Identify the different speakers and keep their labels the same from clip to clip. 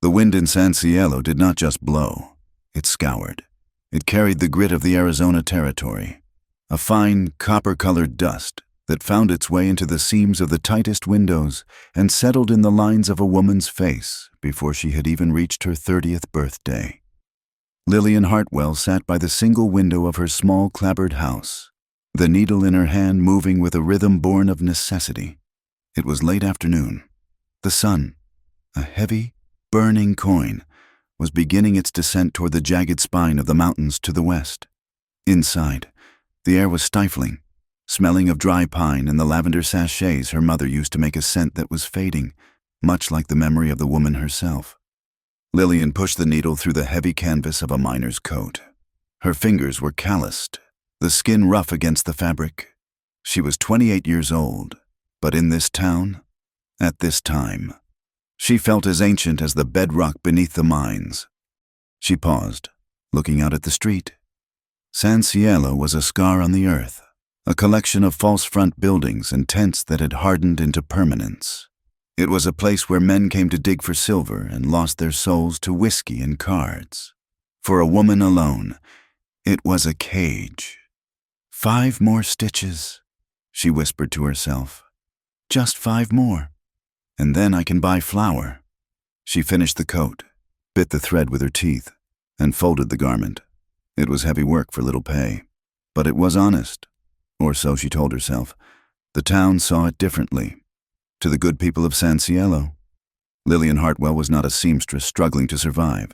Speaker 1: The wind in San Cielo did not just blow. It scoured. It carried the grit of the Arizona territory, a fine, copper-colored dust that found its way into the seams of the tightest windows and settled in the lines of a woman's face before she had even reached her 30th birthday. Lillian Hartwell sat by the single window of her small clapboard house, the needle in her hand moving with a rhythm born of necessity. It was late afternoon. The sun, a heavy, burning coin, was beginning its descent toward the jagged spine of the mountains to the west. Inside, the air was stifling, smelling of dry pine and the lavender sachets her mother used to make a scent that was fading, much like the memory of the woman herself. Lillian pushed the needle through the heavy canvas of a miner's coat. Her fingers were calloused, the skin rough against the fabric. She was 28 years old, but in this town, at this time, she felt as ancient as the bedrock beneath the mines. She paused, looking out at the street. San Cielo was a scar on the earth, a collection of false front buildings and tents that had hardened into permanence. It was a place where men came to dig for silver and lost their souls to whiskey and cards. For a woman alone, it was a cage. 5 more stitches, she whispered to herself. Just 5 more. And then I can buy flour. She finished the coat, bit the thread with her teeth, and folded the garment. It was heavy work for little pay, but it was honest, or so she told herself. The town saw it differently. To the good people of San Cielo, Lillian Hartwell was not a seamstress struggling to survive.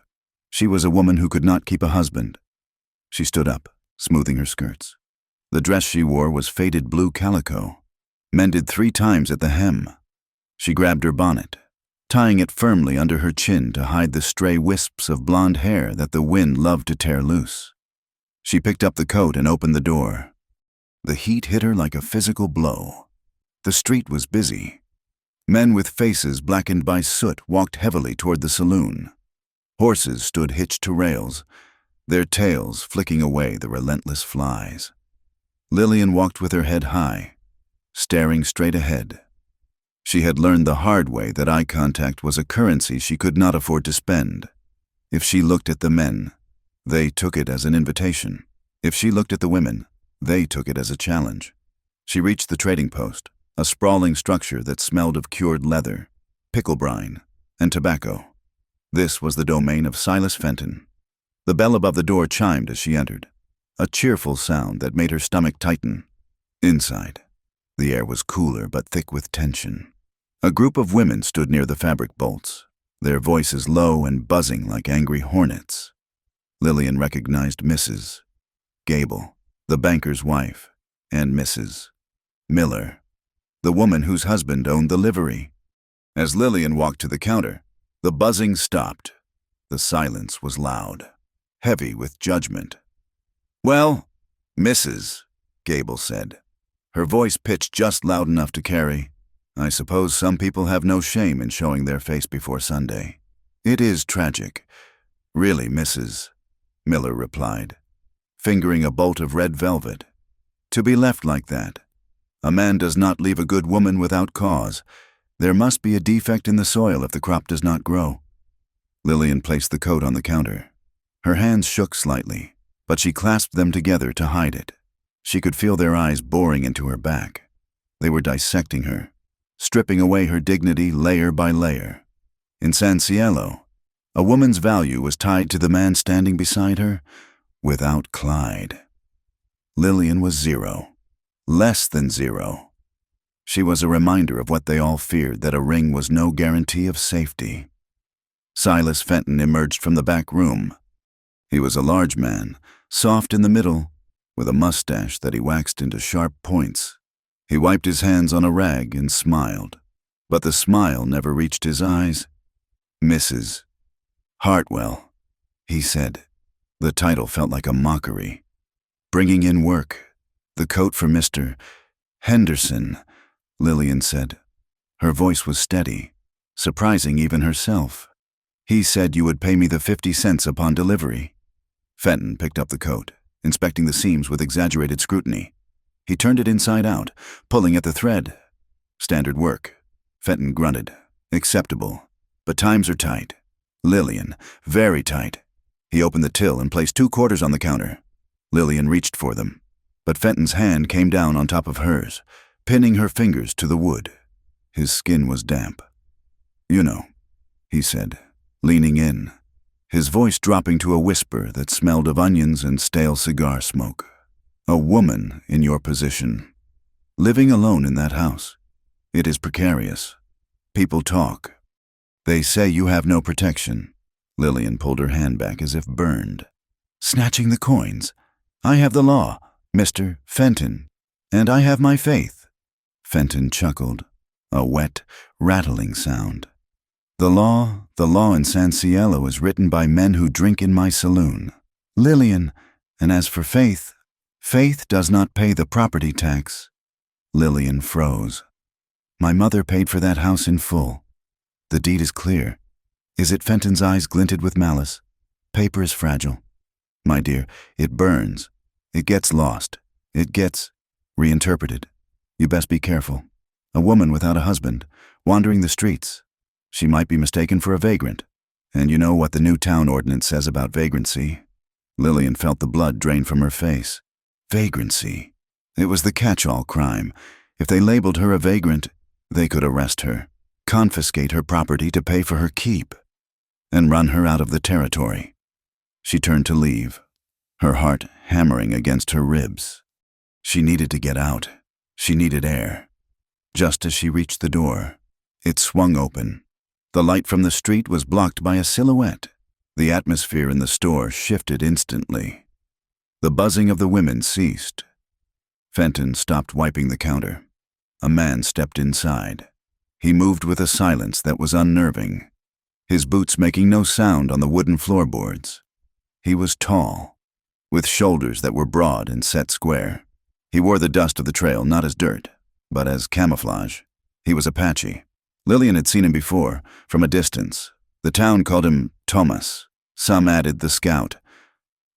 Speaker 1: She was a woman who could not keep a husband. She stood up, smoothing her skirts. The dress she wore was faded blue calico, mended 3 times at the hem. She grabbed her bonnet, tying it firmly under her chin to hide the stray wisps of blonde hair that the wind loved to tear loose. She picked up the coat and opened the door. The heat hit her like a physical blow. The street was busy. Men with faces blackened by soot walked heavily toward the saloon. Horses stood hitched to rails, their tails flicking away the relentless flies. Lillian walked with her head high, staring straight ahead. She had learned the hard way that eye contact was a currency she could not afford to spend. If she looked at the men, they took it as an invitation. If she looked at the women, they took it as a challenge. She reached the trading post, a sprawling structure that smelled of cured leather, pickle brine, and tobacco. This was the domain of Silas Fenton. The bell above the door chimed as she entered, a cheerful sound that made her stomach tighten. Inside, the air was cooler but thick with tension. A group of women stood near the fabric bolts, their voices low and buzzing like angry hornets. Lillian recognized Mrs. Gable, the banker's wife, and Mrs. Miller, the woman whose husband owned the livery. As Lillian walked to the counter, the buzzing stopped. The silence was loud, heavy with judgment. "Well, Mrs." Gable said, her voice pitched just loud enough to carry, "I suppose some people have no shame in showing their face before Sunday. It is tragic. Really, Mrs." Miller replied, fingering a bolt of red velvet. "To be left like that. A man does not leave a good woman without cause. There must be a defect in the soil if the crop does not grow." Lillian placed the coat on the counter. Her hands shook slightly, but she clasped them together to hide it. She could feel their eyes boring into her back. They were dissecting her, stripping away her dignity layer by layer. In San Cielo, a woman's value was tied to the man standing beside her without Clyde. Lillian was 0, less than 0. She was a reminder of what they all feared, that a ring was no guarantee of safety. Silas Fenton emerged from the back room. He was a large man, soft in the middle, with a mustache that he waxed into sharp points. He wiped his hands on a rag and smiled, but the smile never reached his eyes. "Mrs. Hartwell," he said. The title felt like a mockery. "Bringing in work. The coat for Mr. Henderson," Lillian said. Her voice was steady, surprising even herself. "He said you would pay me the 50 cents upon delivery." Fenton picked up the coat, inspecting the seams with exaggerated scrutiny. He turned it inside out, pulling at the thread. "Standard work." Fenton grunted. "Acceptable. But times are tight. Lillian, very tight. He opened the till and placed 2 quarters on the counter. Lillian reached for them, but Fenton's hand came down on top of hers, pinning her fingers to the wood. His skin was damp. "You know," he said, leaning in, his voice dropping to a whisper that smelled of onions and stale cigar smoke. "A woman in your position, living alone in that house. It is precarious. People talk. They say you have no protection." Lillian pulled her hand back as if burned. "Snatching the coins. I have the law, Mr. Fenton, and I have my faith." Fenton chuckled, a wet, rattling sound. The law in San Cielo is written by men who drink in my saloon. Lillian, and as for faith, faith does not pay the property tax." Lillian froze. "My mother paid for that house in full. The deed is clear. Is it?" Fenton's eyes glinted with malice. "Paper is fragile. My dear, it burns. It gets lost. It gets reinterpreted. You best be careful. A woman without a husband, wandering the streets. She might be mistaken for a vagrant. And you know what the new town ordinance says about vagrancy." Lillian felt the blood drain from her face. Vagrancy. It was the catch-all crime. If they labeled her a vagrant, they could arrest her, confiscate her property to pay for her keep, and run her out of the territory. She turned to leave, her heart hammering against her ribs. She needed to get out. She needed air. Just as she reached the door, it swung open. The light from the street was blocked by a silhouette. The atmosphere in the store shifted instantly. The buzzing of the women ceased. Fenton stopped wiping the counter. A man stepped inside. He moved with a silence that was unnerving, his boots making no sound on the wooden floorboards. He was tall, with shoulders that were broad and set square. He wore the dust of the trail not as dirt, but as camouflage. He was Apache. Lillian had seen him before, from a distance. The town called him Thomas. Some added the Scout.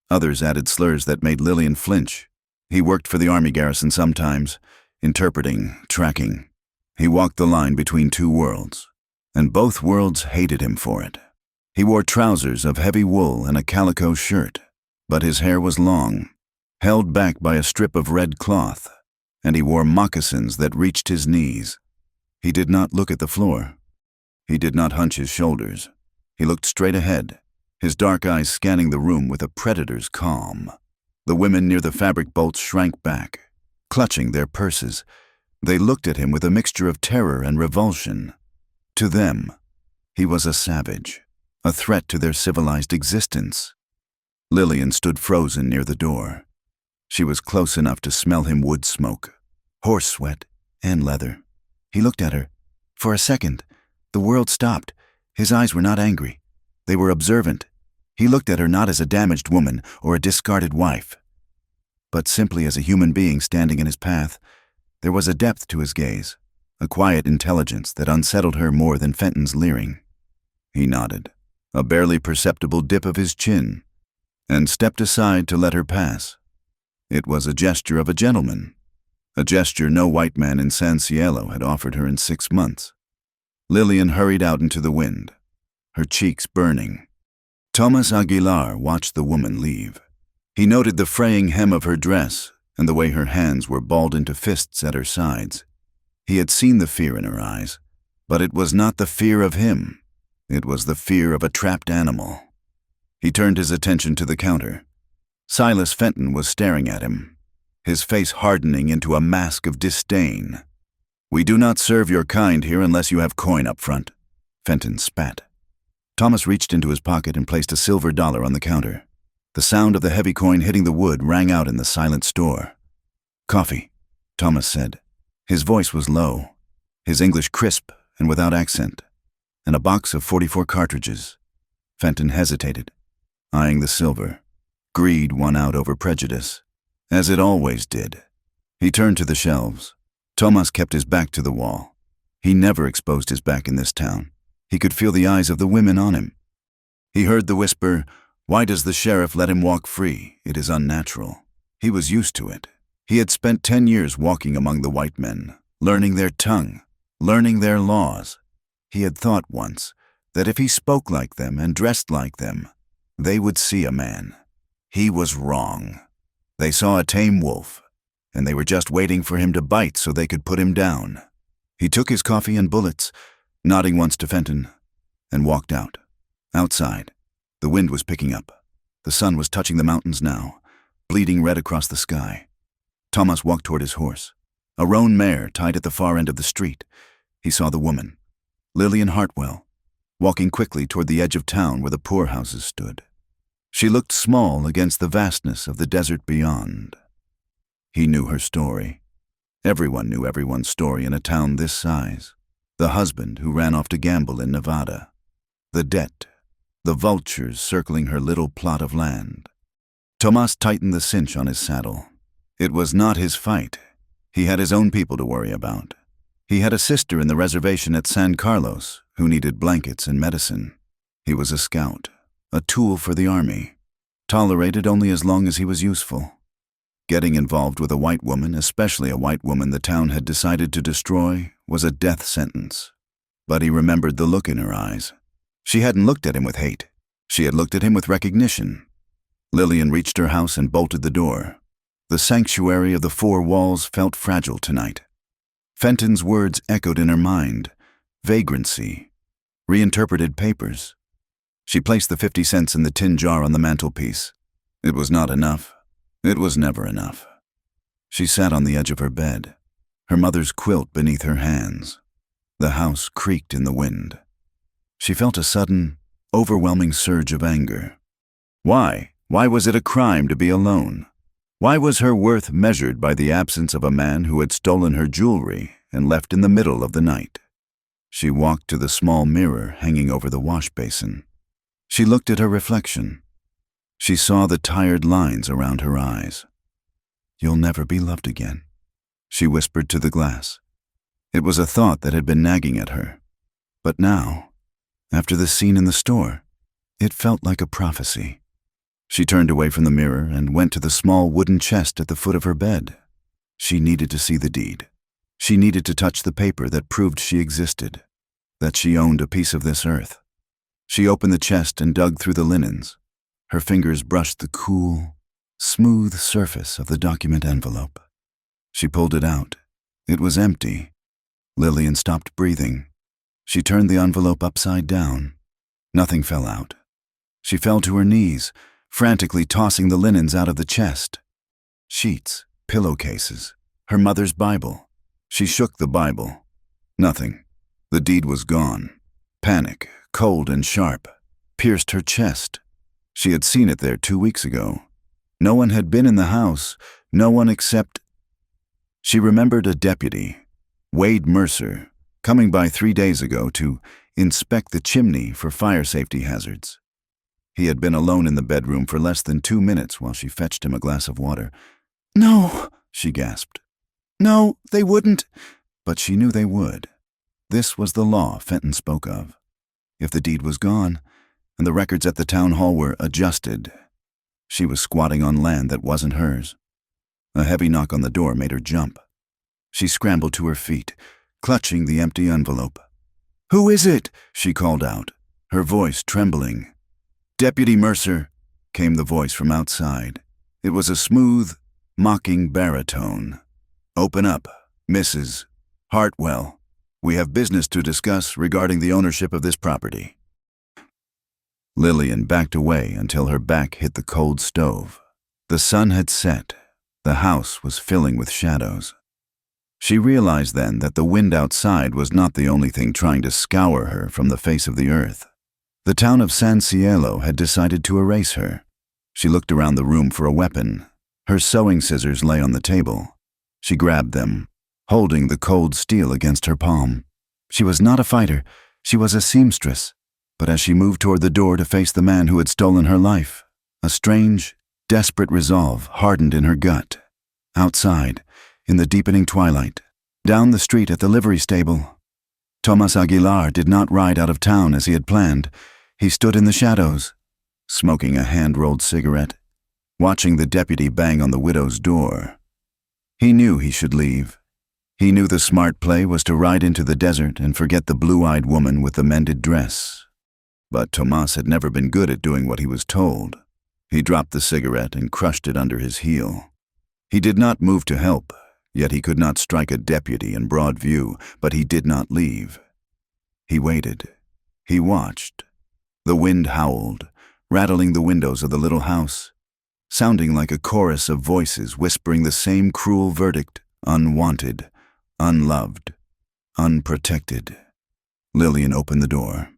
Speaker 1: Others added slurs that made Lillian flinch. He worked for the army garrison sometimes, interpreting, tracking. He walked the line between 2 worlds, and both worlds hated him for it. He wore trousers of heavy wool and a calico shirt, but his hair was long, held back by a strip of red cloth, and he wore moccasins that reached his knees. He did not look at the floor. He did not hunch his shoulders. He looked straight ahead, his dark eyes scanning the room with a predator's calm. The women near the fabric bolts shrank back, clutching their purses. They looked at him with a mixture of terror and revulsion. To them, he was a savage, a threat to their civilized existence. Lillian stood frozen near the door. She was close enough to smell him wood smoke, horse sweat, and leather. He looked at her. For a second, the world stopped. His eyes were not angry. They were observant. He looked at her not as a damaged woman or a discarded wife, but simply as a human being standing in his path. There was a depth to his gaze, a quiet intelligence that unsettled her more than Fenton's leering. He nodded, a barely perceptible dip of his chin, and stepped aside to let her pass. It was a gesture of a gentleman, a gesture no white man in San Cielo had offered her in 6 months. Lillian hurried out into the wind, her cheeks burning. Thomas Aguilar watched the woman leave. He noted the fraying hem of her dress and the way her hands were balled into fists at her sides. He had seen the fear in her eyes, but it was not the fear of him. It was the fear of a trapped animal. He turned his attention to the counter. Silas Fenton was staring at him, his face hardening into a mask of disdain. "We do not serve your kind here unless you have coin up front," Fenton spat. Thomas reached into his pocket and placed a silver dollar on the counter. The sound of the heavy coin hitting the wood rang out in the silent store. "Coffee," Thomas said. His voice was low, his English crisp and without accent, and a box of 44 cartridges. Fenton hesitated, eyeing the silver. Greed won out over prejudice, as it always did. He turned to the shelves. Thomas kept his back to the wall. He never exposed his back in this town. He could feel the eyes of the women on him. He heard the whisper, "Why does the sheriff let him walk free? It is unnatural." He was used to it. He had spent 10 years walking among the white men, learning their tongue, learning their laws. He had thought once, that if he spoke like them and dressed like them, they would see a man. He was wrong. They saw a tame wolf, and they were just waiting for him to bite so they could put him down. He took his coffee and bullets, nodding once to Fenton, and walked out. Outside, the wind was picking up. The sun was touching the mountains now, bleeding red across the sky. Thomas walked toward his horse, a roan mare tied at the far end of the street. He saw the woman, Lillian Hartwell, walking quickly toward the edge of town where the poorhouses stood. She looked small against the vastness of the desert beyond. He knew her story. Everyone knew everyone's story in a town this size. The husband who ran off to gamble in Nevada. The debt. The vultures circling her little plot of land. Tomas tightened the cinch on his saddle. It was not his fight. He had his own people to worry about. He had a sister in the reservation at San Carlos who needed blankets and medicine. He was a scout, a tool for the army, tolerated only as long as he was useful. Getting involved with a white woman, especially a white woman the town had decided to destroy, was a death sentence. But he remembered the look in her eyes. She hadn't looked at him with hate. She had looked at him with recognition. Lillian reached her house and bolted the door. The sanctuary of the four walls felt fragile tonight. Fenton's words echoed in her mind. Vagrancy. Reinterpreted papers. She placed the 50 cents in the tin jar on the mantelpiece. It was not enough. It was never enough. She sat on the edge of her bed, her mother's quilt beneath her hands. The house creaked in the wind. She felt a sudden, overwhelming surge of anger. Why? Why was it a crime to be alone? Why was her worth measured by the absence of a man who had stolen her jewelry and left in the middle of the night? She walked to the small mirror hanging over the wash basin. She looked at her reflection. She saw the tired lines around her eyes. "You'll never be loved again," she whispered to the glass. It was a thought that had been nagging at her. But now, after the scene in the store, it felt like a prophecy. She turned away from the mirror and went to the small wooden chest at the foot of her bed. She needed to see the deed. She needed to touch the paper that proved she existed, that she owned a piece of this earth. She opened the chest and dug through the linens. Her fingers brushed the cool, smooth surface of the document envelope. She pulled it out. It was empty. Lillian stopped breathing. She turned the envelope upside down. Nothing fell out. She fell to her knees, frantically tossing the linens out of the chest. Sheets, pillowcases, her mother's Bible. She shook the Bible. Nothing. The deed was gone. Panic, cold and sharp, pierced her chest. She had seen it there 2 weeks ago. No one had been in the house, no one except... She remembered a deputy, Wade Mercer, coming by 3 days ago to inspect the chimney for fire safety hazards. He had been alone in the bedroom for less than 2 minutes while she fetched him a glass of water. "No," she gasped. "No, they wouldn't." But she knew they would. This was the law Fenton spoke of. If the deed was gone, and the records at the town hall were adjusted, she was squatting on land that wasn't hers. A heavy knock on the door made her jump. She scrambled to her feet, clutching the empty envelope. "Who is it?" she called out, her voice trembling. "Deputy Mercer," came the voice from outside. It was a smooth, mocking baritone. "Open up, Mrs. Hartwell. We have business to discuss regarding the ownership of this property." Lillian backed away until her back hit the cold stove. The sun had set. The house was filling with shadows. She realized then that the wind outside was not the only thing trying to scour her from the face of the earth. The town of San Cielo had decided to erase her. She looked around the room for a weapon. Her sewing scissors lay on the table. She grabbed them, holding the cold steel against her palm. She was not a fighter. She was a seamstress. But as she moved toward the door to face the man who had stolen her life, a strange, desperate resolve hardened in her gut. Outside, in the deepening twilight, down the street at the livery stable, Tomas Aguilar did not ride out of town as he had planned. He stood in the shadows, smoking a hand-rolled cigarette, watching the deputy bang on the widow's door. He knew he should leave. He knew the smart play was to ride into the desert and forget the blue-eyed woman with the mended dress. But Tomas had never been good at doing what he was told. He dropped the cigarette and crushed it under his heel. He did not move to help, yet he could not strike a deputy in broad view, but he did not leave. He waited. He watched. The wind howled, rattling the windows of the little house, sounding like a chorus of voices whispering the same cruel verdict: unwanted, unloved, unprotected. Lillian opened the door.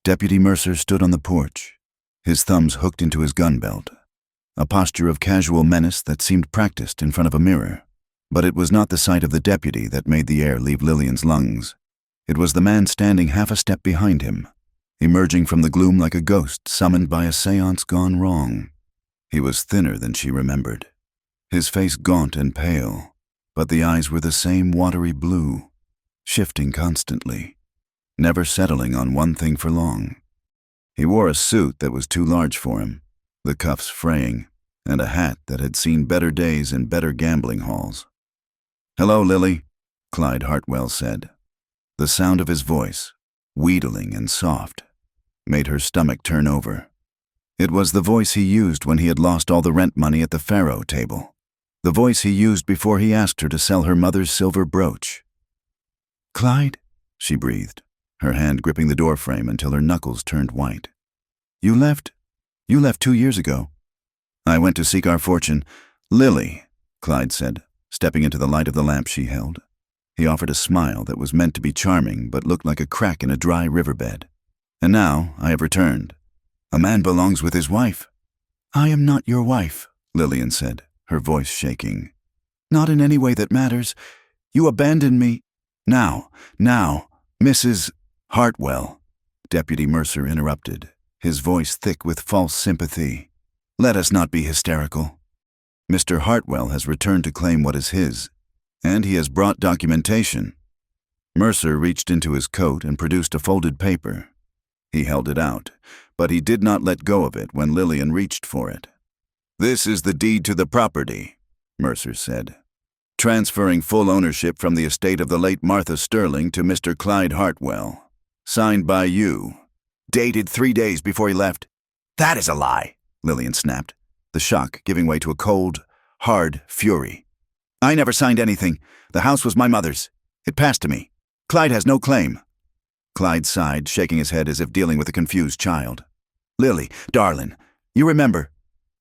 Speaker 1: Deputy Mercer stood on the porch, his thumbs hooked into his gun belt, a posture of casual menace that seemed practiced in front of a mirror. But it was not the sight of the deputy that made the air leave Lillian's lungs. It was the man standing half a step behind him, emerging from the gloom like a ghost summoned by a seance gone wrong. He was thinner than she remembered, his face gaunt and pale, but the eyes were the same watery blue, shifting constantly, never settling on one thing for long. He wore a suit that was too large for him, the cuffs fraying, and a hat that had seen better days in better gambling halls. "Hello, Lily," Clyde Hartwell said. The sound of his voice, wheedling and soft, made her stomach turn over. It was the voice he used when he had lost all the rent money at the faro table, the voice he used before he asked her to sell her mother's silver brooch. "Clyde," she breathed, her hand gripping the doorframe until her knuckles turned white. You left 2 years ago." "I went to seek our fortune." "Lily," Clyde said, stepping into the light of the lamp she held. He offered a smile that was meant to be charming but looked like a crack in a dry riverbed. "And now I have returned. A man belongs with his wife." "I am not your wife," Lillian said, her voice shaking. "Not in any way that matters. You abandoned me." Now, Mrs. Hartwell," Deputy Mercer interrupted, his voice thick with false sympathy. "Let us not be hysterical. Mr. Hartwell has returned to claim what is his, and he has brought documentation." Mercer reached into his coat and produced a folded paper. He held it out, but he did not let go of it when Lillian reached for it. "This is the deed to the property," Mercer said, "transferring full ownership from the estate of the late Martha Sterling to Mr. Clyde Hartwell. Signed by you. Dated 3 days before he left." "That is a lie," Lillian snapped, the shock giving way to a cold, hard fury. "I never signed anything. The house was my mother's. It passed to me. Clyde has no claim." Clyde sighed, shaking his head as if dealing with a confused child. "Lily, darling, you remember.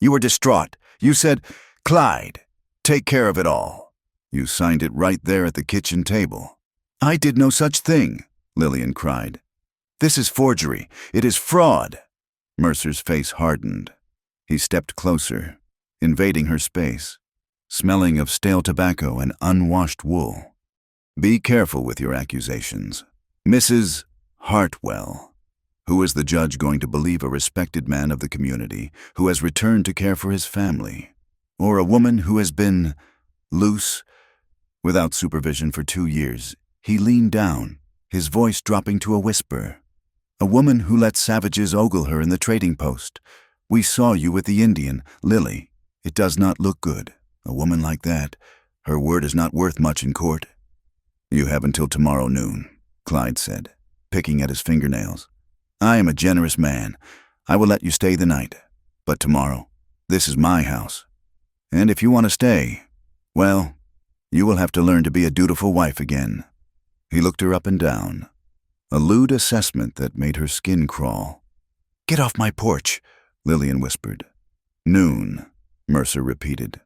Speaker 1: You were distraught. You said, 'Clyde, take care of it all.' You signed it right there at the kitchen table." "I did no such thing," Lillian cried. "This is forgery. It is fraud." Mercer's face hardened. He stepped closer, invading her space, smelling of stale tobacco and unwashed wool. "Be careful with your accusations. Mrs. Hartwell, who is the judge going to believe a respected man of the community who has returned to care for his family, or a woman who has been loose without supervision for 2 years?" He leaned down, his voice dropping to a whisper. "A woman who let savages ogle her in the trading post. We saw you with the Indian, Lily. It does not look good. A woman like that, her word is not worth much in court." "You have until tomorrow noon," Clyde said, picking at his fingernails. "I am a generous man. I will let you stay the night. But tomorrow, this is my house. And if you want to stay, well, you will have to learn to be a dutiful wife again." He looked her up and down, a lewd assessment that made her skin crawl. "Get off my porch," Lillian whispered. "Noon," Mercer repeated.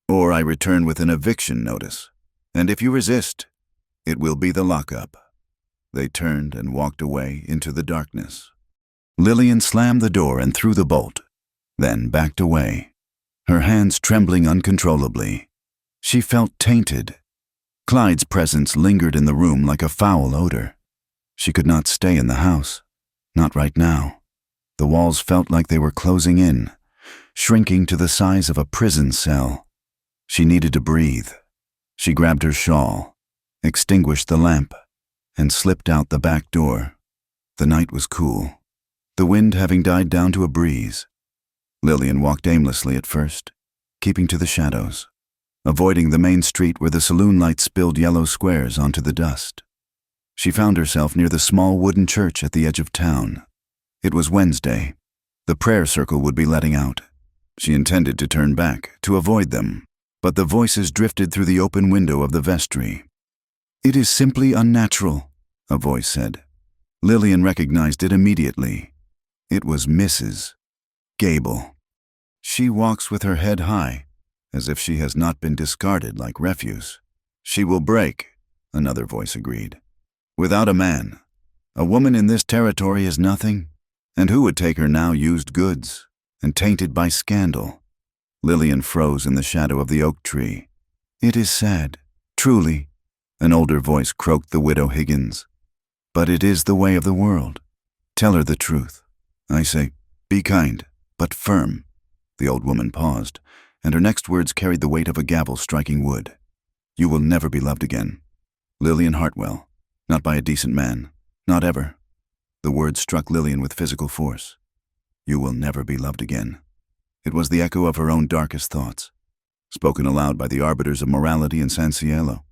Speaker 1: "Or I return with an eviction notice. And if you resist, it will be the lockup." They turned and walked away into the darkness. Lillian slammed the door and threw the bolt, then backed away, her hands trembling uncontrollably. She felt tainted. Clyde's presence lingered in the room like a foul odor. She could not stay in the house. Not right now. The walls felt like they were closing in, shrinking to the size of a prison cell. She needed to breathe. She grabbed her shawl, extinguished the lamp, and slipped out the back door. The night was cool, the wind having died down to a breeze. Lillian walked aimlessly at first, keeping to the shadows, avoiding the main street where the saloon lights spilled yellow squares onto the dust. She found herself near the small wooden church at the edge of town. It was Wednesday. The prayer circle would be letting out. She intended to turn back, to avoid them, but the voices drifted through the open window of the vestry. "It is simply unnatural," a voice said. Lillian recognized it immediately. It was Mrs. Gable. "She walks with her head high, as if she has not been discarded like refuse." "She will break," another voice agreed. "Without a man. A woman in this territory is nothing. And who would take her now used goods, and tainted by scandal?" Lillian froze in the shadow of the oak tree. "It is sad, truly," an older voice croaked the widow Higgins. "But it is the way of the world. Tell her the truth. I say, be kind, but firm." The old woman paused, and her next words carried the weight of a gavel striking wood. "You will never be loved again. Lillian Hartwell. Not by a decent man. Not ever." The words struck Lillian with physical force. "You will never be loved again." It was the echo of her own darkest thoughts, spoken aloud by the arbiters of morality in San Cielo.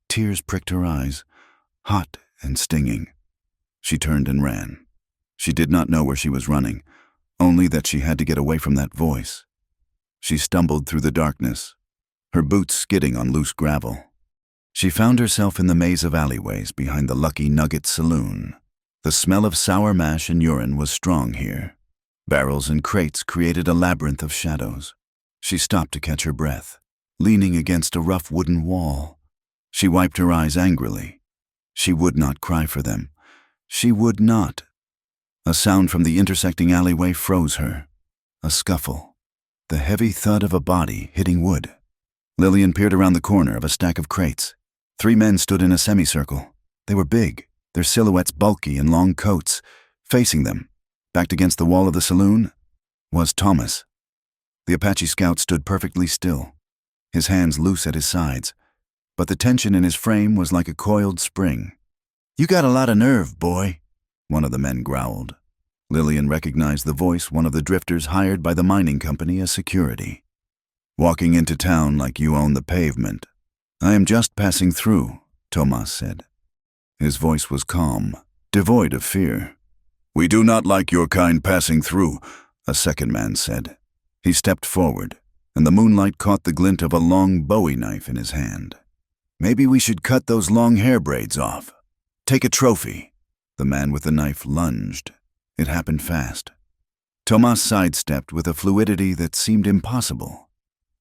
Speaker 1: Tears pricked her eyes, hot and stinging. She turned and ran. She did not know where she was running, only that she had to get away from that voice. She stumbled through the darkness, her boots skidding on loose gravel. She found herself in the maze of alleyways behind the Lucky Nugget Saloon. The smell of sour mash and urine was strong here. Barrels and crates created a labyrinth of shadows. She stopped to catch her breath, leaning against a rough wooden wall. She wiped her eyes angrily. She would not cry for them. She would not. A sound from the intersecting alleyway froze her. A scuffle. The heavy thud of a body hitting wood. Lillian peered around the corner of a stack of crates. 3 men stood in a semicircle. They were big, their silhouettes bulky in long coats. Facing them, backed against the wall of the saloon, was Thomas. The Apache scout stood perfectly still, his hands loose at his sides, but the tension in his frame was like a coiled spring. "You got a lot of nerve, boy," one of the men growled. Lillian recognized the voice one of the drifters hired by the mining company as security. "Walking into town like you own the pavement." "I am just passing through," Thomas said. His voice was calm, devoid of fear. "We do not like your kind passing through," a second man said. He stepped forward, and the moonlight caught the glint of a long Bowie knife in his hand. "Maybe we should cut those long hair braids off. Take a trophy." The man with the knife lunged. It happened fast. Thomas sidestepped with a fluidity that seemed impossible,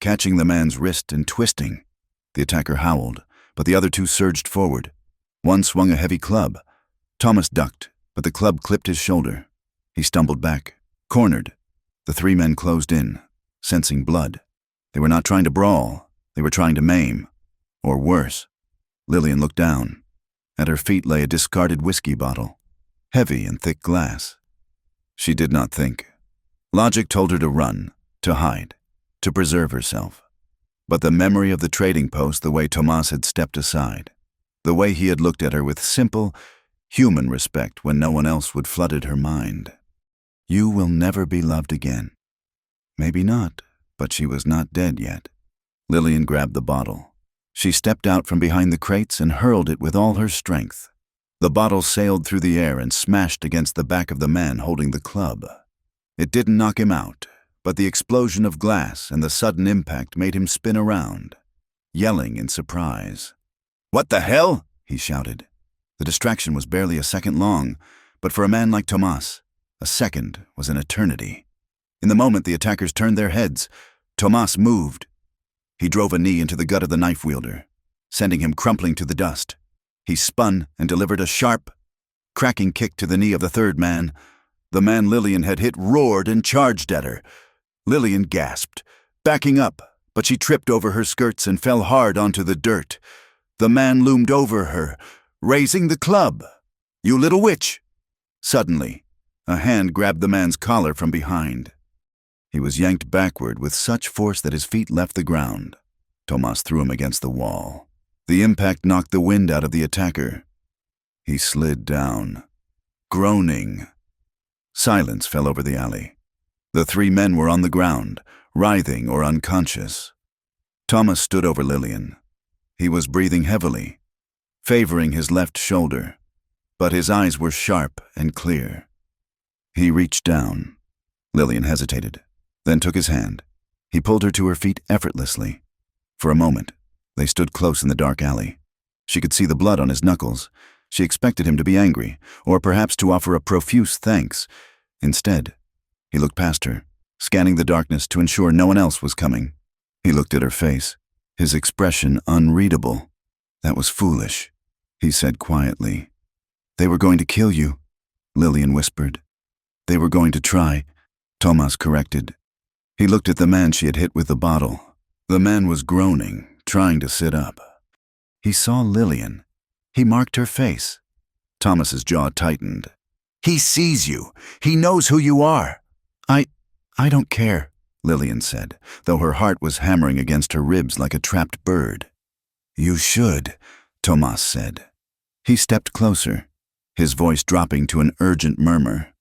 Speaker 1: catching the man's wrist and twisting. The attacker howled, but the other 2 surged forward. One swung a heavy club. Thomas ducked, but the club clipped his shoulder. He stumbled back, cornered. The 3 men closed in, sensing blood. They were not trying to brawl. They were trying to maim. Or worse. Lillian looked down. At her feet lay a discarded whiskey bottle, heavy and thick glass. She did not think. Logic told her to run, to hide, to preserve herself. But the memory of the trading post, the way Thomas had stepped aside, the way he had looked at her with simple, human respect when no one else would flooded her mind. You will never be loved again. Maybe not, but she was not dead yet. Lillian grabbed the bottle. She stepped out from behind the crates and hurled it with all her strength. The bottle sailed through the air and smashed against the back of the man holding the club. It didn't knock him out, but the explosion of glass and the sudden impact made him spin around, yelling in surprise. "What the hell?" he shouted. The distraction was barely a second long, but for a man like Thomas, a second was an eternity. In the moment the attackers turned their heads, Thomas moved. He drove a knee into the gut of the knife wielder, sending him crumpling to the dust. He spun and delivered a sharp, cracking kick to the knee of the 3rd man. The man Lillian had hit roared and charged at her. Lillian gasped, backing up, but she tripped over her skirts and fell hard onto the dirt. The man loomed over her, raising the club. "You little witch!" Suddenly, a hand grabbed the man's collar from behind. He was yanked backward with such force that his feet left the ground. Thomas threw him against the wall. The impact knocked the wind out of the attacker. He slid down, groaning. Silence fell over the alley. The 3 men were on the ground, writhing or unconscious. Thomas stood over Lillian. He was breathing heavily, favoring his left shoulder, but his eyes were sharp and clear. He reached down. Lillian hesitated, then took his hand. He pulled her to her feet effortlessly. For a moment, they stood close in the dark alley. She could see the blood on his knuckles. She expected him to be angry, or perhaps to offer a profuse thanks. Instead, he looked past her, scanning the darkness to ensure no one else was coming. He looked at her face, his expression unreadable. "That was foolish," he said quietly. "They were going to kill you," Lillian whispered. "They were going to try," Thomas corrected. He looked at the man she had hit with the bottle. The man was groaning, trying to sit up. He saw Lillian. He marked her face. Thomas's jaw tightened. "He sees you. He knows who you are." I don't care," Lillian said, though her heart was hammering against her ribs like a trapped bird. "You should," Thomas said. He stepped closer, his voice dropping to an urgent murmur.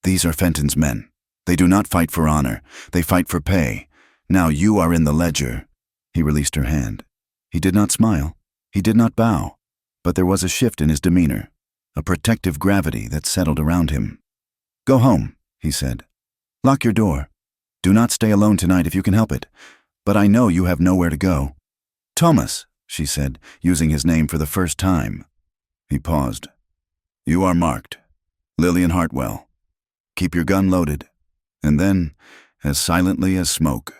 Speaker 1: "These are Fenton's men. They do not fight for honor. They fight for pay. Now you are in the ledger." He released her hand. He did not smile. He did not bow. But there was a shift in his demeanor, a protective gravity that settled around him. "Go home," he said. "Lock your door. Do not stay alone tonight if you can help it. But I know you have nowhere to go." "Thomas," she said, using his name for the first time. He paused. "You are marked. Lillian Hartwell. Keep your gun loaded." And then, as silently as smoke,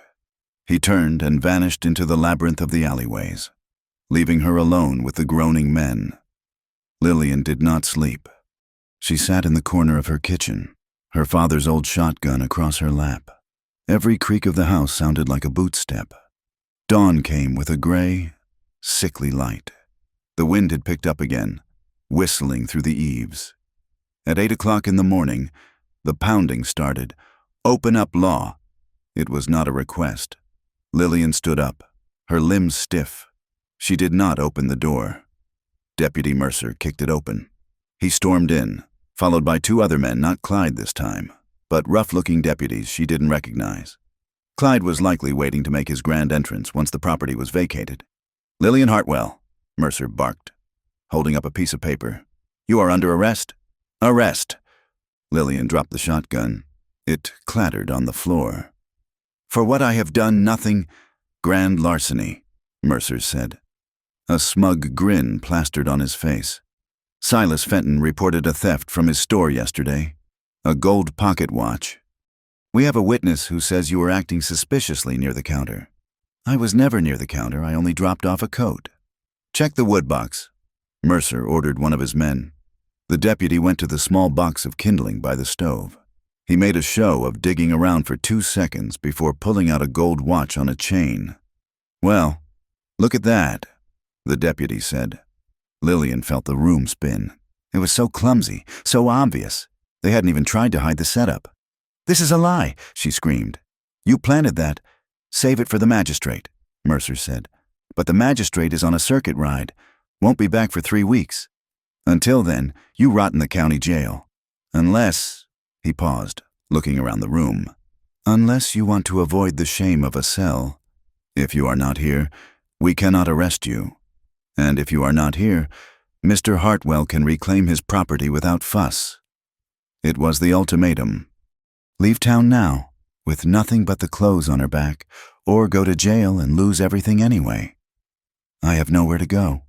Speaker 1: he turned and vanished into the labyrinth of the alleyways, leaving her alone with the groaning men. Lillian did not sleep. She sat in the corner of her kitchen, her father's old shotgun across her lap. Every creak of the house sounded like a boot step. Dawn came with a gray, sickly light. The wind had picked up again, whistling through the eaves. At 8 o'clock in the morning, the pounding started. "Open up, law." It was not a request. Lillian stood up, her limbs stiff. She did not open the door. Deputy Mercer kicked it open. He stormed in, followed by 2 other men, not Clyde this time, but rough-looking deputies she didn't recognize. Clyde was likely waiting to make his grand entrance once the property was vacated. "Lillian Hartwell," Mercer barked, holding up a piece of paper. "You are under arrest." "Arrest." Lillian dropped the shotgun. It clattered on the floor. "For what I have done, nothing." "Grand larceny," Mercer said. A smug grin plastered on his face. "Silas Fenton reported a theft from his store yesterday. A gold pocket watch. We have a witness who says you were acting suspiciously near the counter." "I was never near the counter. I only dropped off a coat." "Check the wood box," Mercer ordered one of his men. The deputy went to the small box of kindling by the stove. He made a show of digging around for 2 seconds before pulling out a gold watch on a chain. "Well, look at that," the deputy said. Lillian felt the room spin. It was so clumsy, so obvious. They hadn't even tried to hide the setup. "This is a lie," she screamed. "You planted that." "Save it for the magistrate," Mercer said. "But the magistrate is on a circuit ride. Won't be back for 3 weeks. Until then, you rot in the county jail. Unless," he paused, looking around the room, "unless you want to avoid the shame of a cell. If you are not here, we cannot arrest you. And if you are not here, Mr. Hartwell can reclaim his property without fuss." It was the ultimatum. Leave town now, with nothing but the clothes on her back, or go to jail and lose everything anyway. "I have nowhere to go,"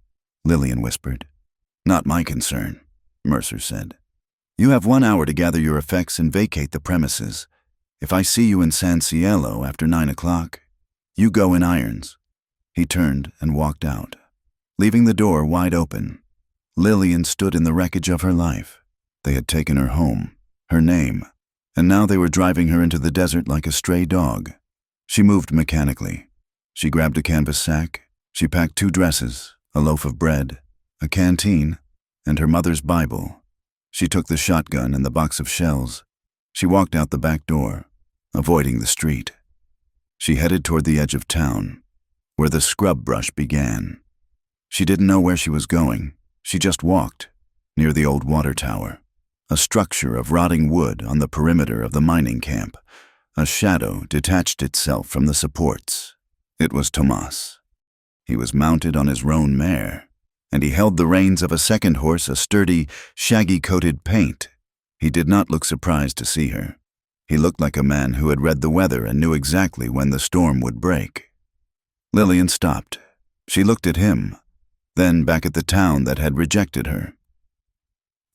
Speaker 1: Lillian whispered. "Not my concern," Mercer said. "You have 1 hour to gather your effects and vacate the premises. If I see you in San Cielo after 9 o'clock, you go in irons." He turned and walked out, leaving the door wide open. Lillian stood in the wreckage of her life. They had taken her home, her name, and now they were driving her into the desert like a stray dog. She moved mechanically. She grabbed a canvas sack. She packed 2 dresses, a loaf of bread, a canteen, and her mother's Bible. She took the shotgun and the box of shells. She walked out the back door, avoiding the street. She headed toward the edge of town, where the scrub brush began. She didn't know where she was going. She just walked, near the old water tower, a structure of rotting wood on the perimeter of the mining camp. A shadow detached itself from the supports. It was Tomas. He was mounted on his roan mare, and he held the reins of a second horse, a sturdy, shaggy-coated paint. He did not look surprised to see her. He looked like a man who had read the weather and knew exactly when the storm would break. Lillian stopped. She looked at him, then back at the town that had rejected her.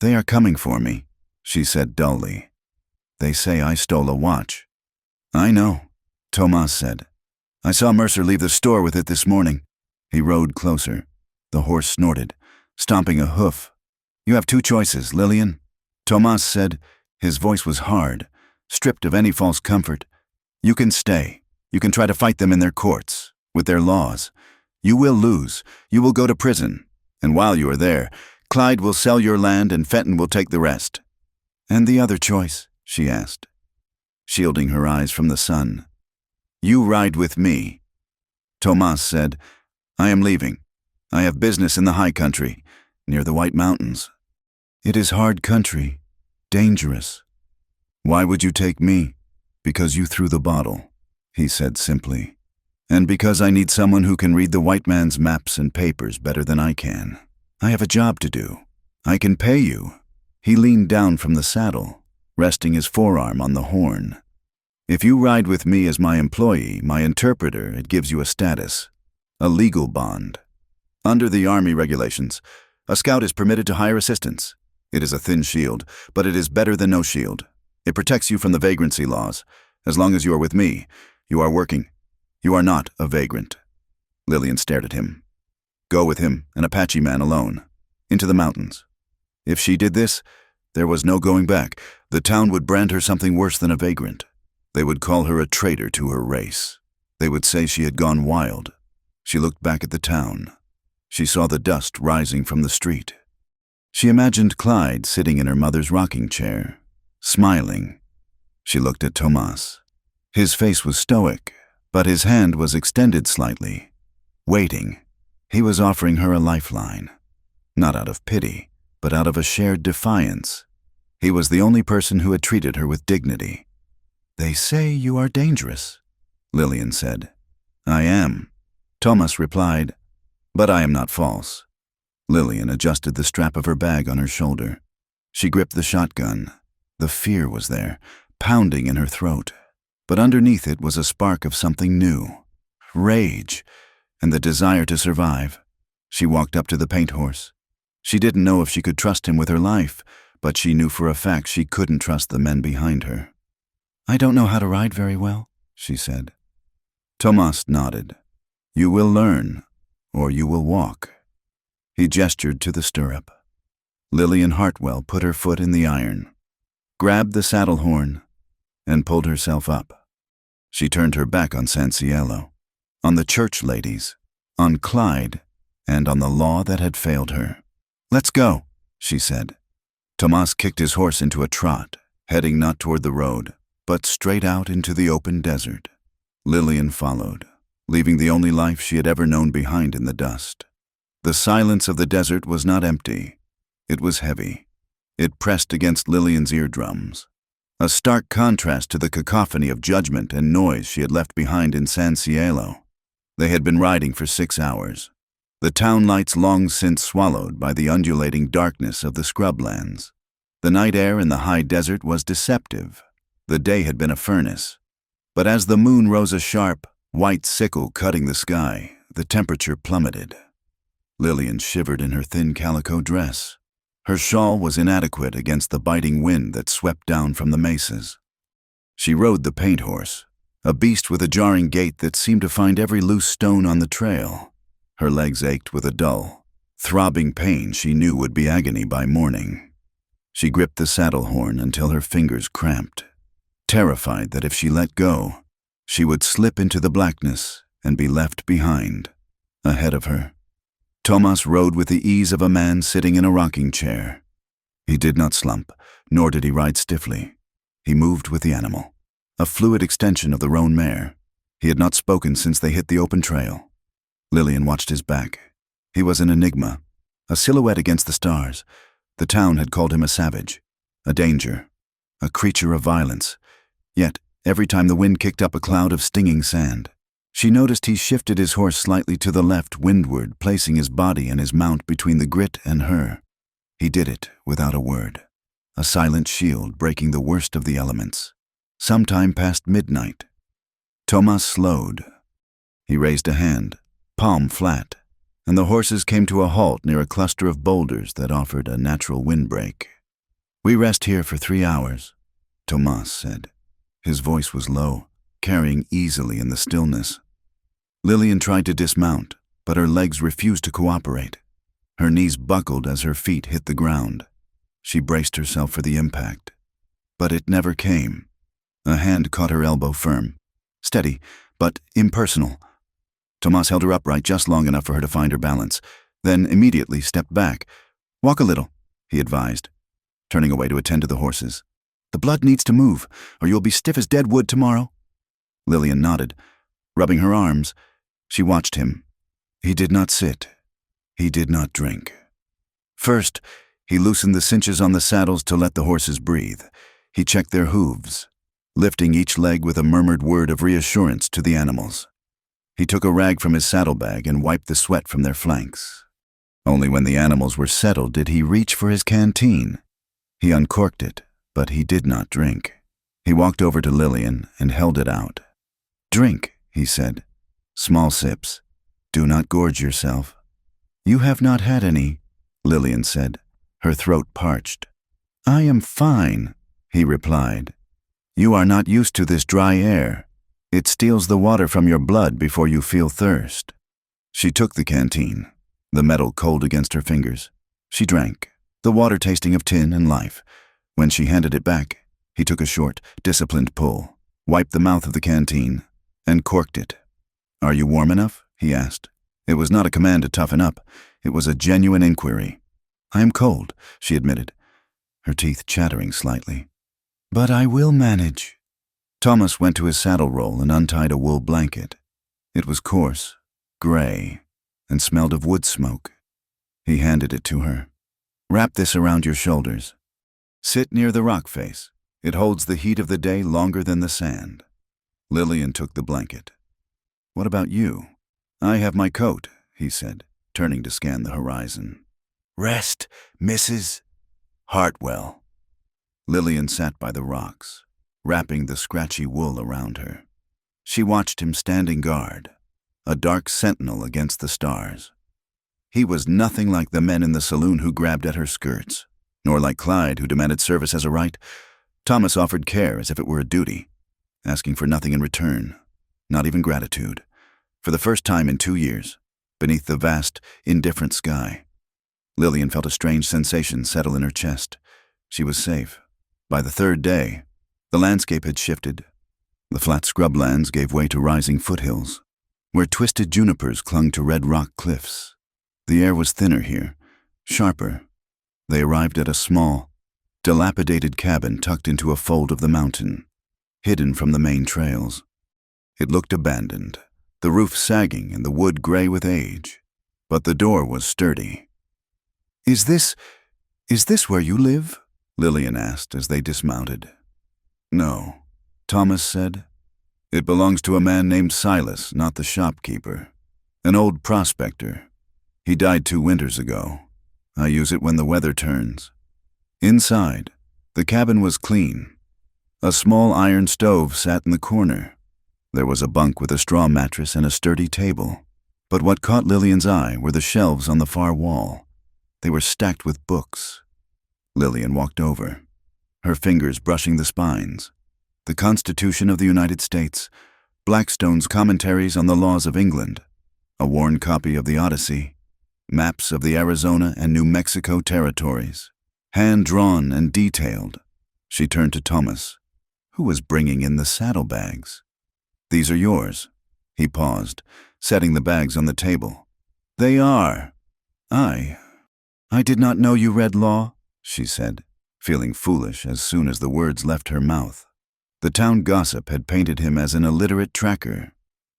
Speaker 1: "They are coming for me," she said dully. "They say I stole a watch." "I know," Tomas said. "I saw Mercer leave the store with it this morning." He rode closer. The horse snorted, stomping a hoof. "You have two choices, Lillian," Tomas said. His voice was hard, stripped of any false comfort. "You can stay. You can try to fight them in their courts, with their laws. You will lose. You will go to prison. And while you are there, Clyde will sell your land and Fenton will take the rest." "And the other choice?" she asked, shielding her eyes from the sun. "You ride with me." Tomas said, "I am leaving. I have business in the high country, near the White Mountains." "It is hard country, dangerous." "Why would you take me?" "Because you threw the bottle," he said simply. "And because I need someone who can read the white man's maps and papers better than I can. I have a job to do. I can pay you." He leaned down from the saddle, resting his forearm on the horn. "If you ride with me as my employee, my interpreter, it gives you a status, a legal bond. Under the Army regulations, a scout is permitted to hire assistance. It is a thin shield, but it is better than no shield. It protects you from the vagrancy laws. As long as you are with me, you are working. You are not a vagrant." Lillian stared at him. Go with him, an Apache man alone, into the mountains. If she did this, there was no going back. The town would brand her something worse than a vagrant. They would call her a traitor to her race. They would say she had gone wild. She looked back at the town. She saw the dust rising from the street. She imagined Clyde sitting in her mother's rocking chair, smiling. She looked at Tomas. His face was stoic, but his hand was extended slightly, waiting. He was offering her a lifeline, not out of pity, but out of a shared defiance. He was the only person who had treated her with dignity. "They say you are dangerous," Lillian said. "I am," Tomas replied, "but I am not false." Lillian adjusted the strap of her bag on her shoulder. She gripped the shotgun. The fear was there, pounding in her throat. But underneath it was a spark of something new. Rage, and the desire to survive. She walked up to the paint horse. She didn't know if she could trust him with her life, but she knew for a fact she couldn't trust the men behind her. "I don't know how to ride very well," she said. Tomas nodded. "You will learn, or you will walk." He gestured to the stirrup. Lillian Hartwell put her foot in the iron, grabbed the saddle horn, and pulled herself up. She turned her back on San Cielo, on the church ladies, on Clyde, and on the law that had failed her. "Let's go," she said. Tomas kicked his horse into a trot, heading not toward the road, but straight out into the open desert. Lillian followed, leaving the only life she had ever known behind in the dust. The silence of the desert was not empty. It was heavy. It pressed against Lillian's eardrums. A stark contrast to the cacophony of judgment and noise she had left behind in San Cielo. They had been riding for 6 hours. The town lights long since swallowed by the undulating darkness of the scrublands. The night air in the high desert was deceptive. The day had been a furnace. But as the moon rose a sharp, white sickle cutting the sky, the temperature plummeted. Lillian shivered in her thin calico dress. Her shawl was inadequate against the biting wind that swept down from the mesas. She rode the paint horse, a beast with a jarring gait that seemed to find every loose stone on the trail. Her legs ached with a dull, throbbing pain she knew would be agony by morning. She gripped the saddle horn until her fingers cramped, terrified that if she let go, she would slip into the blackness and be left behind. Ahead of her, Tomas rode with the ease of a man sitting in a rocking chair. He did not slump, nor did he ride stiffly. He moved with the animal, a fluid extension of the roan mare. He had not spoken since they hit the open trail. Lillian watched his back. He was an enigma, a silhouette against the stars. The town had called him a savage, a danger, a creature of violence. Yet, every time the wind kicked up a cloud of stinging sand, she noticed he shifted his horse slightly to the left windward, placing his body and his mount between the grit and her. He did it without a word. a silent shield breaking the worst of the elements. Sometime past midnight, Tomas slowed. He raised a hand, palm flat, and the horses came to a halt near a cluster of boulders that offered a natural windbreak. "We rest here for 3 hours," Tomas said. His voice was low, carrying easily in the stillness. Lillian tried to dismount, but her legs refused to cooperate. Her knees buckled as her feet hit the ground. She braced herself for the impact. But it never came. A hand caught her elbow firm. Steady, but impersonal. Tomas held her upright just long enough for her to find her balance, then immediately stepped back. "Walk a little," he advised, turning away to attend to the horses. "The blood needs to move, or you'll be stiff as dead wood tomorrow." Lillian nodded. Rubbing her arms, she watched him. He did not sit. He did not drink. First, he loosened the cinches on the saddles to let the horses breathe. He checked their hooves, lifting each leg with a murmured word of reassurance to the animals. He took a rag from his saddlebag and wiped the sweat from their flanks. Only when the animals were settled did he reach for his canteen. He uncorked it, but he did not drink. He walked over to Lillian and held it out. "Drink," he said. "Small sips. Do not gorge yourself." "You have not had any," Lillian said, her throat parched. "I am fine," he replied. "You are not used to this dry air. It steals the water from your blood before you feel thirst." She took the canteen, the metal cold against her fingers. She drank, the water tasting of tin and life. When she handed it back, he took a short, disciplined pull, wiped the mouth of the canteen, and corked it. "Are you warm enough?" he asked. It was not a command to toughen up. It was a genuine inquiry. "I am cold," she admitted, her teeth chattering slightly. "But I will manage." Thomas went to his saddle roll and untied a wool blanket. It was coarse, gray, and smelled of wood smoke. He handed it to her. "Wrap this around your shoulders. Sit near the rock face. It holds the heat of the day longer than the sand." Lillian took the blanket. "What about you?" "I have my coat," he said, turning to scan the horizon. "Rest, Mrs. Hartwell." Lillian sat by the rocks, wrapping the scratchy wool around her. She watched him standing guard, a dark sentinel against the stars. He was nothing like the men in the saloon who grabbed at her skirts, nor like Clyde who demanded service as a right. Thomas offered care as if it were a duty, asking for nothing in return, not even gratitude. For the first time in 2 years, beneath the vast, indifferent sky, Lillian felt a strange sensation settle in her chest. She was safe. By the 3rd day, the landscape had shifted. The flat scrublands gave way to rising foothills, where twisted junipers clung to red rock cliffs. The air was thinner here, sharper. They arrived at a small, dilapidated cabin tucked into a fold of the mountain, hidden from the main trails. It looked abandoned, the roof sagging and the wood gray with age, but the door was sturdy. Is this where you live?" Lillian asked as they dismounted. "No," Thomas said. "It belongs to a man named Silas, not the shopkeeper. An old prospector. He died 2 winters ago. I use it when the weather turns." Inside, the cabin was clean. A small iron stove sat in the corner. There was a bunk with a straw mattress and a sturdy table. But what caught Lillian's eye were the shelves on the far wall. They were stacked with books. Lillian walked over, her fingers brushing the spines. The Constitution of the United States, Blackstone's Commentaries on the Laws of England, a worn copy of the Odyssey, maps of the Arizona and New Mexico territories, hand-drawn and detailed. She turned to Thomas, who was bringing in the saddlebags. "These are yours." He paused, setting the bags on the table. "They are. I did not know you read law," she said, feeling foolish as soon as the words left her mouth. The town gossip had painted him as an illiterate tracker,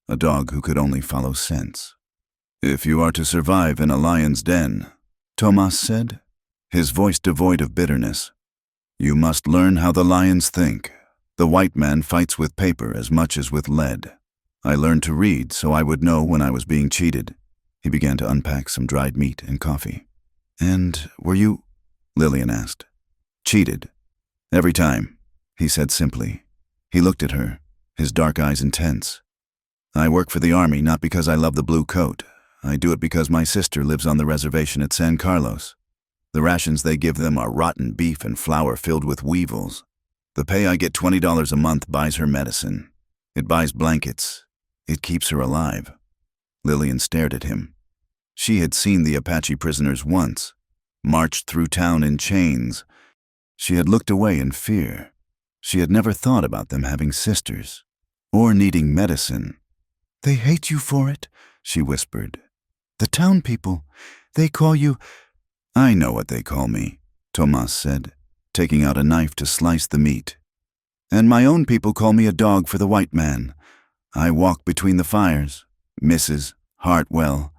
Speaker 1: a dog who could only follow scents. "If you are to survive in a lion's den," Tomas said, his voice devoid of bitterness, "you must learn how the lions think. The white man fights with paper as much as with lead. I learned to read so I would know when I was being cheated." He began to unpack some dried meat and coffee. "And were you?" Lillian asked. Cheated. Every time, he said simply. He looked at her, his dark eyes intense. I work for the army not because I love the blue coat. I do it because my sister lives on the reservation at San Carlos. The rations they give them are rotten beef and flour filled with weevils. The pay I get, $20 a month, buys her medicine. It buys blankets. It keeps her alive. Lillian stared at him. She had seen the Apache prisoners once, marched through town in chains. She had looked away in fear. She had never thought about them having sisters, or needing medicine. "They hate you for it," she whispered. "The town people, they call you—" "I know what they call me," Tomas said, taking out a knife to slice the meat. "And my own people call me a dog for the white man. I walk between the fires. Mrs. Hartwell.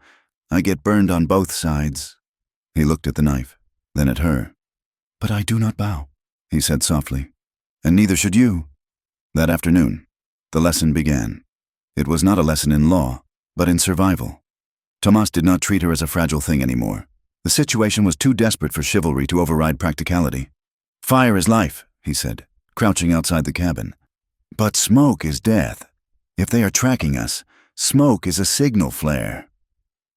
Speaker 1: I get burned on both sides." He looked at the knife, then at her. "But I do not bow," he said softly. "And neither should you." That afternoon, the lesson began. It was not a lesson in law, but in survival. Tomas did not treat her as a fragile thing anymore. The situation was too desperate for chivalry to override practicality. "Fire is life," he said, crouching outside the cabin. "But smoke is death. If they are tracking us, smoke is a signal flare."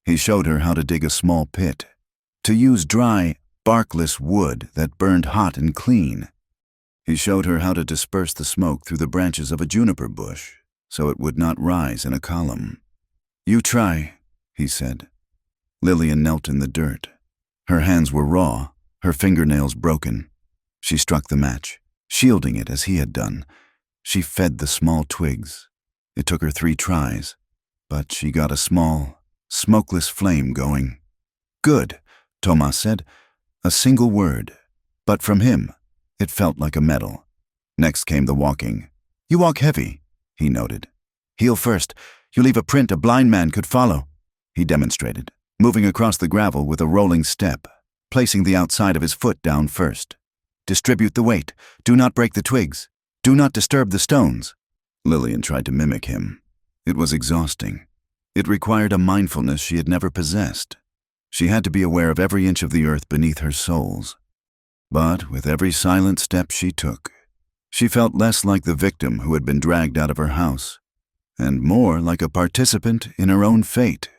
Speaker 1: He showed her how to dig a small pit, to use dry, barkless wood that burned hot and clean. He showed her how to disperse the smoke through the branches of a juniper bush so it would not rise in a column. "You try," he said. Lillian knelt in the dirt. Her hands were raw, her fingernails broken. She struck the match, shielding it as he had done. She fed the small twigs. It took her 3 tries, but she got a small, smokeless flame going. "Good," Tomas said. A single word, but from him, it felt like a medal. Next came the walking. "You walk heavy," he noted. "Heel first. You leave a print a blind man could follow," he demonstrated, moving across the gravel with a rolling step, placing the outside of his foot down first. "Distribute the weight. Do not break the twigs. Do not disturb the stones." Lillian tried to mimic him. It was exhausting. It required a mindfulness she had never possessed. She had to be aware of every inch of the earth beneath her soles. But with every silent step she took, she felt less like the victim who had been dragged out of her house, and more like a participant in her own fate.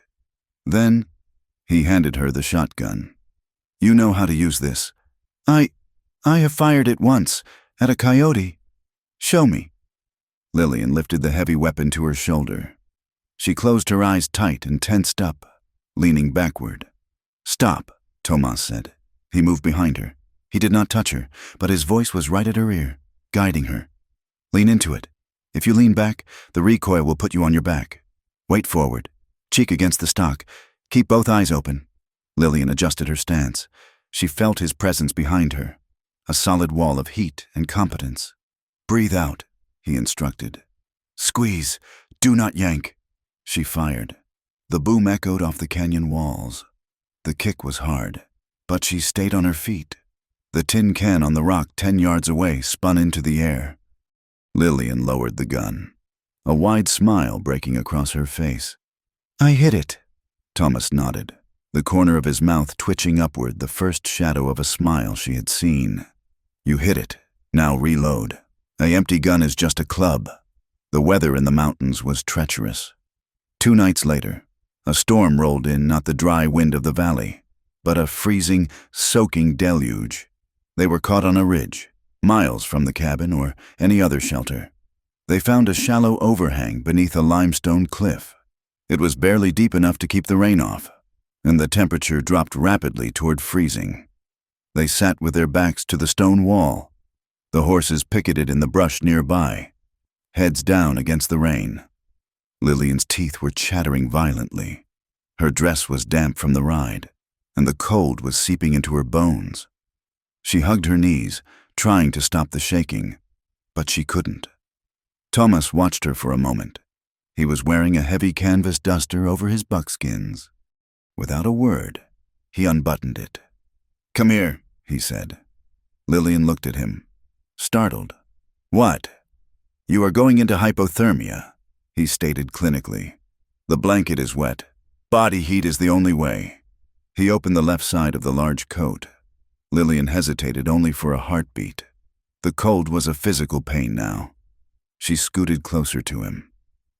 Speaker 1: Then, he handed her the shotgun. "You know how to use this." I have fired it once, at a coyote." "Show me." Lillian lifted the heavy weapon to her shoulder. She closed her eyes tight and tensed up, leaning backward. "Stop," Tomas said. He moved behind her. He did not touch her, but his voice was right at her ear, guiding her. "Lean into it. If you lean back, the recoil will put you on your back. Weight forward, cheek against the stock. Keep both eyes open." Lillian adjusted her stance. She felt his presence behind her, a solid wall of heat and competence. "Breathe out," he instructed. "Squeeze. Do not yank." She fired. The boom echoed off the canyon walls. The kick was hard, but she stayed on her feet. The tin can on the rock 10 yards away spun into the air. Lillian lowered the gun, a wide smile breaking across her face. "I hit it." Thomas nodded, the corner of his mouth twitching upward, the first shadow of a smile she had seen. "You hit it. Now reload. A empty gun is just a club." The weather in the mountains was treacherous. 2 nights later, a storm rolled in, not the dry wind of the valley, but a freezing, soaking deluge. They were caught on a ridge, miles from the cabin or any other shelter. They found a shallow overhang beneath a limestone cliff. It was barely deep enough to keep the rain off, and the temperature dropped rapidly toward freezing. They sat with their backs to the stone wall, the horses picketed in the brush nearby, heads down against the rain. Lillian's teeth were chattering violently. Her dress was damp from the ride, and the cold was seeping into her bones. She hugged her knees, trying to stop the shaking, but she couldn't. Thomas watched her for a moment. He was wearing a heavy canvas duster over his buckskins. Without a word, he unbuttoned it. "Come here," he said. Lillian looked at him, startled. "What?" "You are going into hypothermia," he stated clinically. "The blanket is wet. Body heat is the only way." He opened the left side of the large coat. Lillian hesitated only for a heartbeat. The cold was a physical pain now. She scooted closer to him.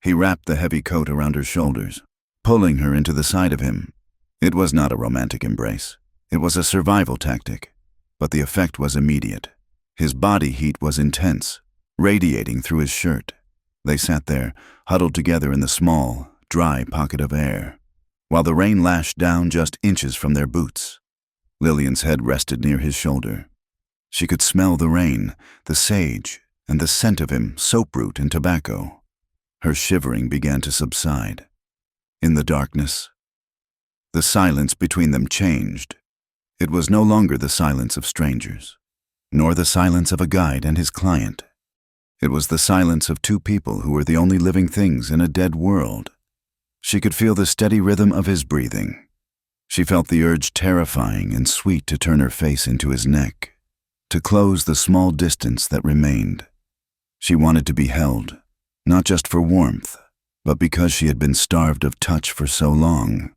Speaker 1: He wrapped the heavy coat around her shoulders, pulling her into the side of him. It was not a romantic embrace. It was a survival tactic, but the effect was immediate. His body heat was intense, radiating through his shirt. They sat there, huddled together in the small, dry pocket of air, while the rain lashed down just inches from their boots. Lillian's head rested near his shoulder. She could smell the rain, the sage, and the scent of him, soap root and tobacco. Her shivering began to subside. In the darkness, the silence between them changed. It was no longer the silence of strangers, nor the silence of a guide and his client. It was the silence of two people who were the only living things in a dead world. She could feel the steady rhythm of his breathing. She felt the urge terrifying and sweet to turn her face into his neck, to close the small distance that remained. She wanted to be held, not just for warmth, but because she had been starved of touch for so long.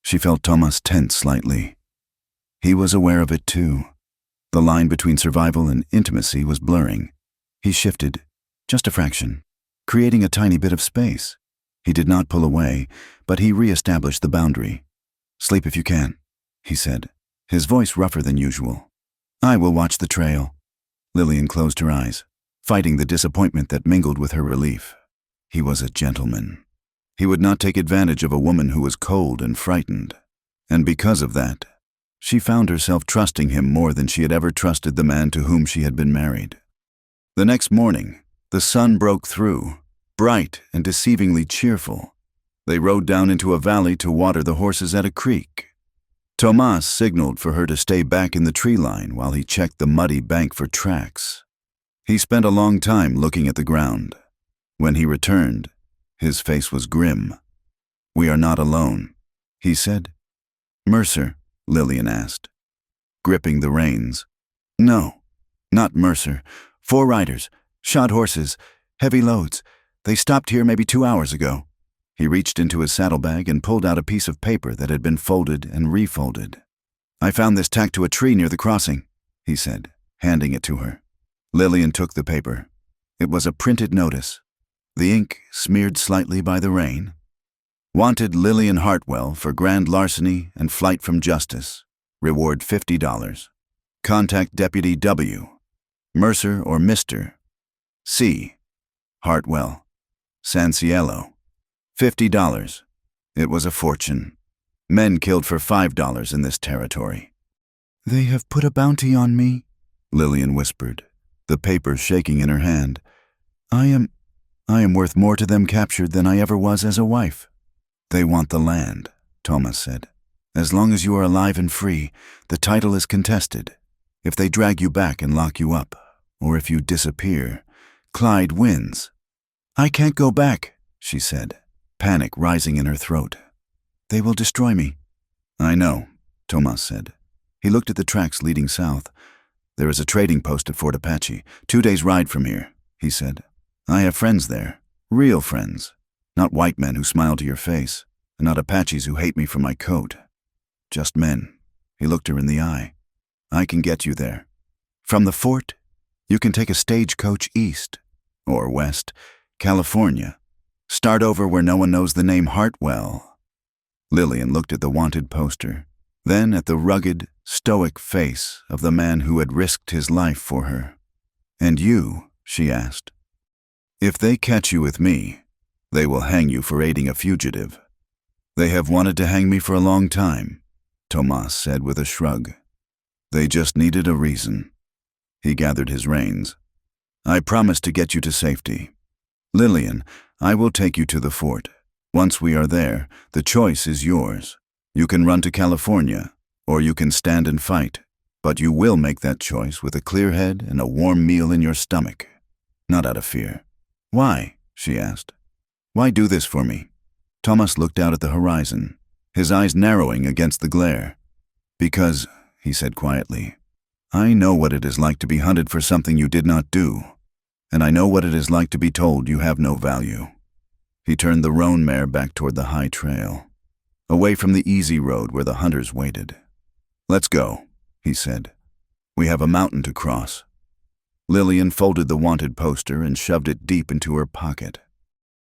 Speaker 1: She felt Thomas tense slightly. He was aware of it too. The line between survival and intimacy was blurring. He shifted, just a fraction, creating a tiny bit of space. He did not pull away, but he re-established the boundary. "Sleep if you can," he said, his voice rougher than usual. "I will watch the trail." Lillian closed her eyes, fighting the disappointment that mingled with her relief. He was a gentleman. He would not take advantage of a woman who was cold and frightened. And because of that, she found herself trusting him more than she had ever trusted the man to whom she had been married. The next morning, the sun broke through, bright and deceivingly cheerful. They rode down into a valley to water the horses at a creek. Tomas signaled for her to stay back in the tree line while he checked the muddy bank for tracks. He spent a long time looking at the ground. When he returned, his face was grim. "We are not alone," he said. "Mercer?" Lillian asked, gripping the reins. "No, not Mercer. 4 riders, shod horses, heavy loads. They stopped here maybe 2 hours ago." He reached into his saddlebag and pulled out a piece of paper that had been folded and refolded. "I found this tacked to a tree near the crossing," he said, handing it to her. Lillian took the paper. It was a printed notice, the ink smeared slightly by the rain. "Wanted Lillian Hartwell for grand larceny and flight from justice. Reward $50. Contact Deputy W. Mercer or Mr. C. Hartwell. San Cielo. $50. It was a fortune. Men killed for $5 in this territory. "They have put a bounty on me," Lillian whispered, the paper shaking in her hand. I am worth more to them captured than I ever was as a wife." "They want the land," Thomas said. "As long as you are alive and free, the title is contested. If they drag you back and lock you up, or if you disappear, Clyde wins." "I can't go back," she said, panic rising in her throat. "They will destroy me." "I know," Tomas said. He looked at the tracks leading south. "There is a trading post at Fort Apache, 2 days' ride from here," he said. "I have friends there, real friends. Not white men who smile to your face, and not Apaches who hate me for my coat. Just men." He looked her in the eye. "I can get you there. From the fort, you can take a stagecoach east, or west, California. Start over where no one knows the name Hartwell." Lillian looked at the wanted poster, then at the rugged, stoic face of the man who had risked his life for her. "And you?" she asked. "If they catch you with me, they will hang you for aiding a fugitive." "They have wanted to hang me for a long time," Tomas said with a shrug. "They just needed a reason." He gathered his reins. "I promise to get you to safety. Lillian, I will take you to the fort. Once we are there, the choice is yours. You can run to California, or you can stand and fight, but you will make that choice with a clear head and a warm meal in your stomach. Not out of fear." "Why?" she asked. "Why do this for me?" Thomas looked out at the horizon, his eyes narrowing against the glare. "Because," he said quietly, "I know what it is like to be hunted for something you did not do, and I know what it is like to be told you have no value." He turned the roan mare back toward the high trail, away from the easy road where the hunters waited. "Let's go," he said, We have a mountain to cross. Lillian folded the wanted poster and shoved it deep into her pocket.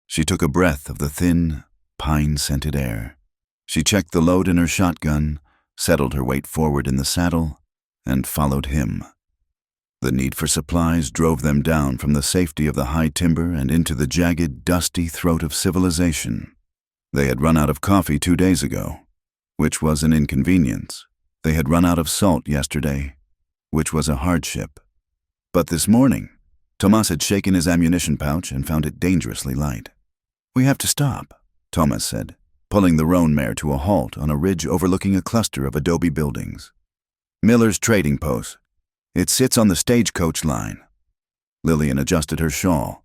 Speaker 1: She took a breath of the thin, pine-scented air. She checked the load in her shotgun, settled her weight forward in the saddle, and followed him. The need for supplies drove them down from the safety of the high timber and into the jagged, dusty throat of civilization. They had run out of coffee 2 days ago, which was an inconvenience. They had run out of salt yesterday, which was a hardship. But this morning, Tomas had shaken his ammunition pouch and found it dangerously light. "We have to stop," Tomas said, pulling the roan mare to a halt on a ridge overlooking a cluster of adobe buildings. "Miller's trading post. It sits on the stagecoach line." Lillian adjusted her shawl,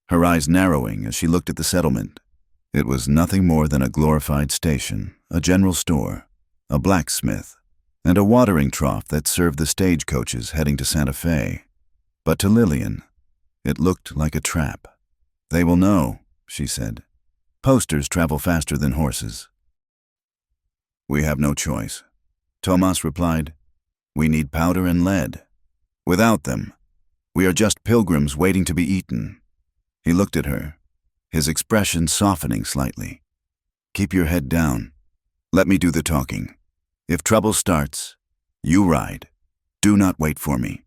Speaker 1: her eyes narrowing as she looked at the settlement. It was nothing more than a glorified station, a general store, a blacksmith, and a watering trough that served the stagecoaches heading to Santa Fe. But to Lillian, it looked like a trap. "They will know," she said. "Posters travel faster than horses." "We have no choice," Tomas replied. "We need powder and lead. Without them, we are just pilgrims waiting to be eaten." He looked at her, his expression softening slightly. "Keep your head down. Let me do the talking. If trouble starts, you ride. Do not wait for me."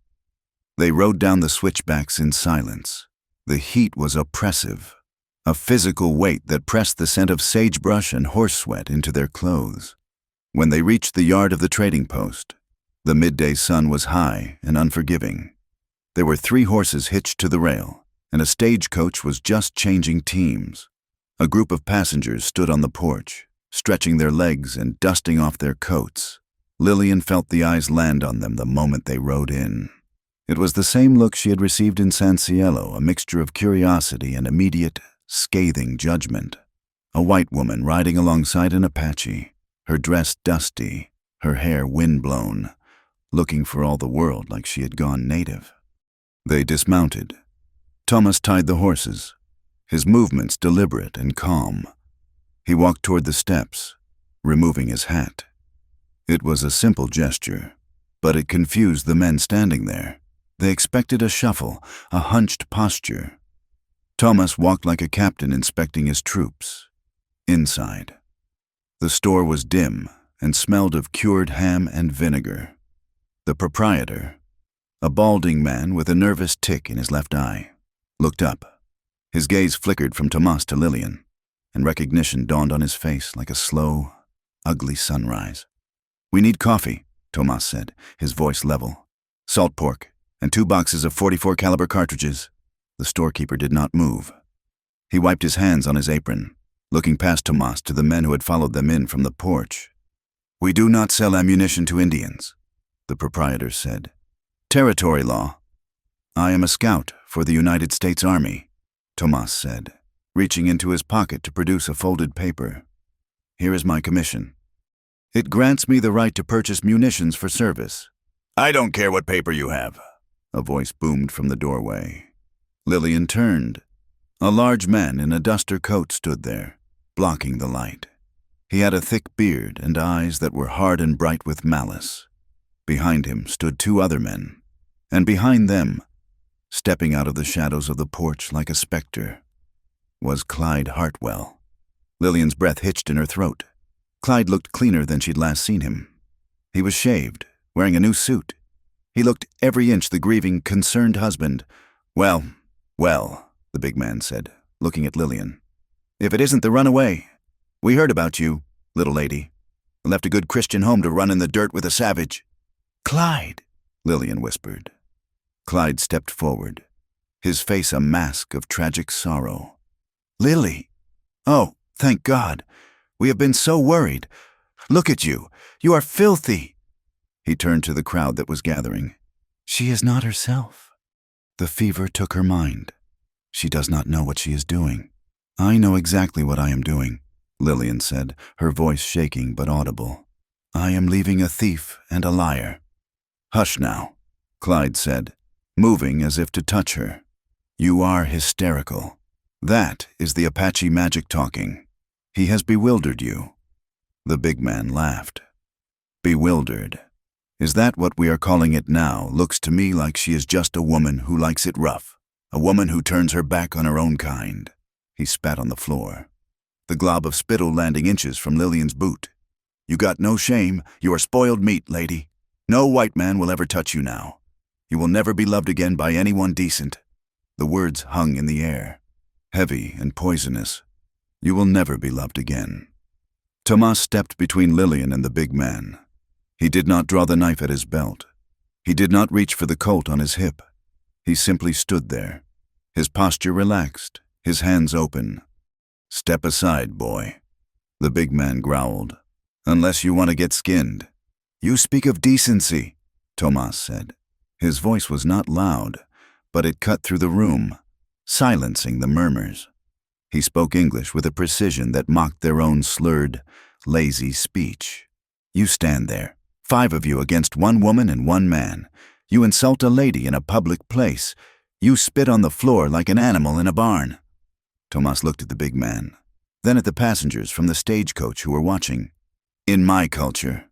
Speaker 1: They rode down the switchbacks in silence. The heat was oppressive, a physical weight that pressed the scent of sagebrush and horse sweat into their clothes. When they reached the yard of the trading post, the midday sun was high and unforgiving. There were 3 horses hitched to the rail, and a stagecoach was just changing teams. A group of passengers stood on the porch, stretching their legs and dusting off their coats. Lillian felt the eyes land on them the moment they rode in. It was the same look she had received in San Cielo, a mixture of curiosity and immediate, scathing judgment. A white woman riding alongside an Apache, her dress dusty, her hair windblown, looking for all the world like she had gone native. They dismounted. Tomas tied the horses, his movements deliberate and calm. He walked toward the steps, removing his hat. It was a simple gesture, but it confused the men standing there. They expected a shuffle, a hunched posture. Tomas walked like a captain inspecting his troops. Inside, the store was dim and smelled of cured ham and vinegar. The proprietor, a balding man with a nervous tick in his left eye, looked up. His gaze flickered from Tomas to Lillian, and recognition dawned on his face like a slow, ugly sunrise. "We need coffee," Tomas said, his voice level. "Salt pork, and 2 boxes of .44 caliber cartridges." The storekeeper did not move. He wiped his hands on his apron, looking past Tomas to the men who had followed them in from the porch. "We do not sell ammunition to Indians," the proprietor said. "Territory law." "I am a scout for the United States Army," Tomas said, reaching into his pocket to produce a folded paper. "Here is my commission. It grants me the right to purchase munitions for service." "I don't care what paper you have," a voice boomed from the doorway. Lillian turned. A large man in a duster coat stood there, blocking the light. He had a thick beard and eyes that were hard and bright with malice. Behind him stood 2 other men, and behind them, stepping out of the shadows of the porch like a specter, was Clyde Hartwell. Lillian's breath hitched in her throat. Clyde looked cleaner than she'd last seen him. He was shaved, wearing a new suit. He looked every inch the grieving, concerned husband. Well, the big man said, looking at Lillian. "If it isn't the runaway. We heard about you, little lady. Left a good Christian home to run in the dirt with a savage." "Clyde," Lillian whispered. Clyde stepped forward, his face a mask of tragic sorrow. "Lily! Oh, thank God. We have been so worried. Look at you. You are filthy." He turned to the crowd that was gathering. "She is not herself." The fever took her mind. She does not know what she is doing. "I know exactly what I am doing," Lillian said, her voice shaking but audible. "I am leaving a thief and a liar." "Hush now," Clyde said, moving as if to touch her. "You are hysterical. That is the Apache magic talking. He has bewildered you." The big man laughed. "Bewildered. Is that what we are calling it now? Looks to me like she is just a woman who likes it rough. A woman who turns her back on her own kind. He spat on the floor, the glob of spittle landing inches from Lillian's boot. You got no shame. You are spoiled meat, lady. No white man will ever touch you now. You will never be loved again by anyone decent. The words hung in the air, heavy and poisonous. You will never be loved again. Tomas stepped between Lillian and the big man. He did not draw the knife at his belt. He did not reach for the Colt on his hip. He simply stood there, his posture relaxed, his hands open. Step aside, boy, the big man growled. Unless you want to get skinned. You speak of decency, Tomas said. His voice was not loud, but it cut through the room, silencing the murmurs. He spoke English with a precision that mocked their own slurred, lazy speech. You stand there, 5 of you against 1 woman and 1 man. You insult a lady in a public place. You spit on the floor like an animal in a barn. Tomas looked at the big man, then at the passengers from the stagecoach who were watching. In my culture,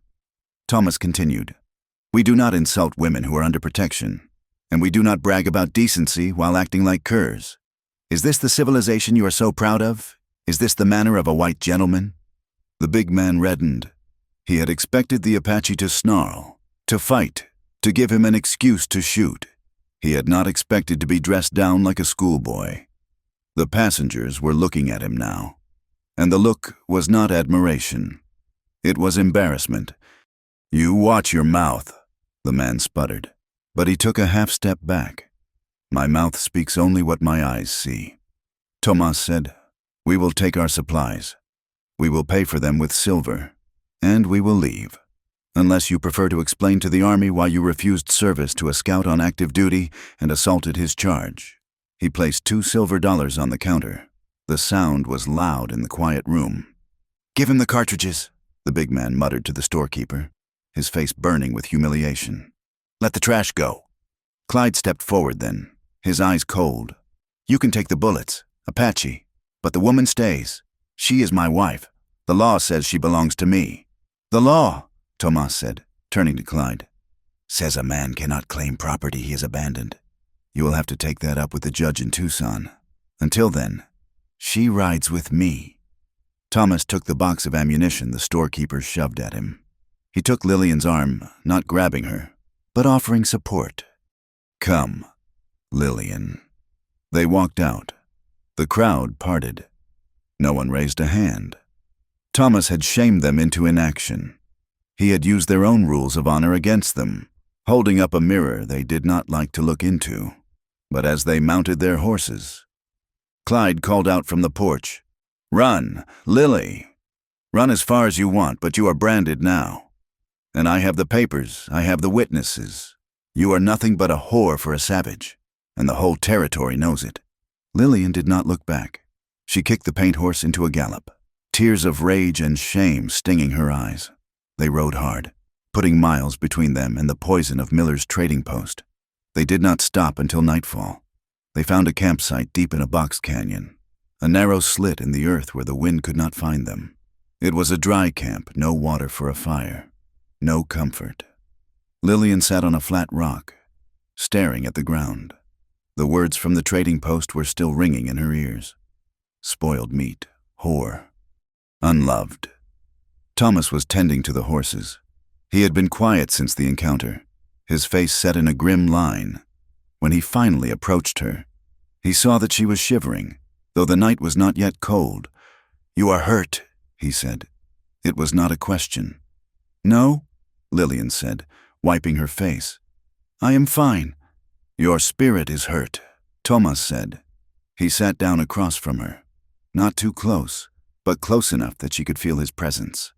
Speaker 1: Tomas continued, we do not insult women who are under protection, and we do not brag about decency while acting like curs. Is this the civilization you are so proud of? Is this the manner of a white gentleman? The big man reddened. He had expected the Apache to snarl, to fight, to give him an excuse to shoot. He had not expected to be dressed down like a schoolboy. The passengers were looking at him now, and the look was not admiration. It was embarrassment. You watch your mouth, the man sputtered, but he took a half-step back. My mouth speaks only what my eyes see. Tomas said, we will take our supplies. We will pay for them with silver, and we will leave. Unless you prefer to explain to the army why you refused service to a scout on active duty and assaulted his charge. He placed $2 silver on the counter. The sound was loud in the quiet room. Give him the cartridges, the big man muttered to the storekeeper, his face burning with humiliation. Let the trash go. Clyde stepped forward then, his eyes cold. You can take the bullets, Apache, but the woman stays. She is my wife. The law says she belongs to me. The law, Tomas said, turning to Clyde, says a man cannot claim property he has abandoned. You will have to take that up with the judge in Tucson. Until then, she rides with me. Thomas took the box of ammunition the storekeeper shoved at him. He took Lillian's arm, not grabbing her, but offering support. Come, Lillian. They walked out. The crowd parted. No one raised a hand. Thomas had shamed them into inaction. He had used their own rules of honor against them, holding up a mirror they did not like to look into. But as they mounted their horses, Clyde called out from the porch, Run, Lily. Run as far as you want, but you are branded now. And I have the papers, I have the witnesses. You are nothing but a whore for a savage, and the whole territory knows it. Lillian did not look back. She kicked the paint horse into a gallop, tears of rage and shame stinging her eyes. They rode hard, putting miles between them and the poison of Miller's trading post. They did not stop until nightfall. They found a campsite deep in a box canyon, a narrow slit in the earth where the wind could not find them. It was a dry camp, no water for a fire, no comfort. Lillian sat on a flat rock, staring at the ground. The words from the trading post were still ringing in her ears. Spoiled meat, whore, unloved. Thomas was tending to the horses. He had been quiet since the encounter, his face set in a grim line. When he finally approached her, he saw that she was shivering, though the night was not yet cold. You are hurt, he said. It was not a question. No, Lillian said, wiping her face. I am fine. Your spirit is hurt, Thomas said. He sat down across from her, not too close, but close enough that she could feel his presence.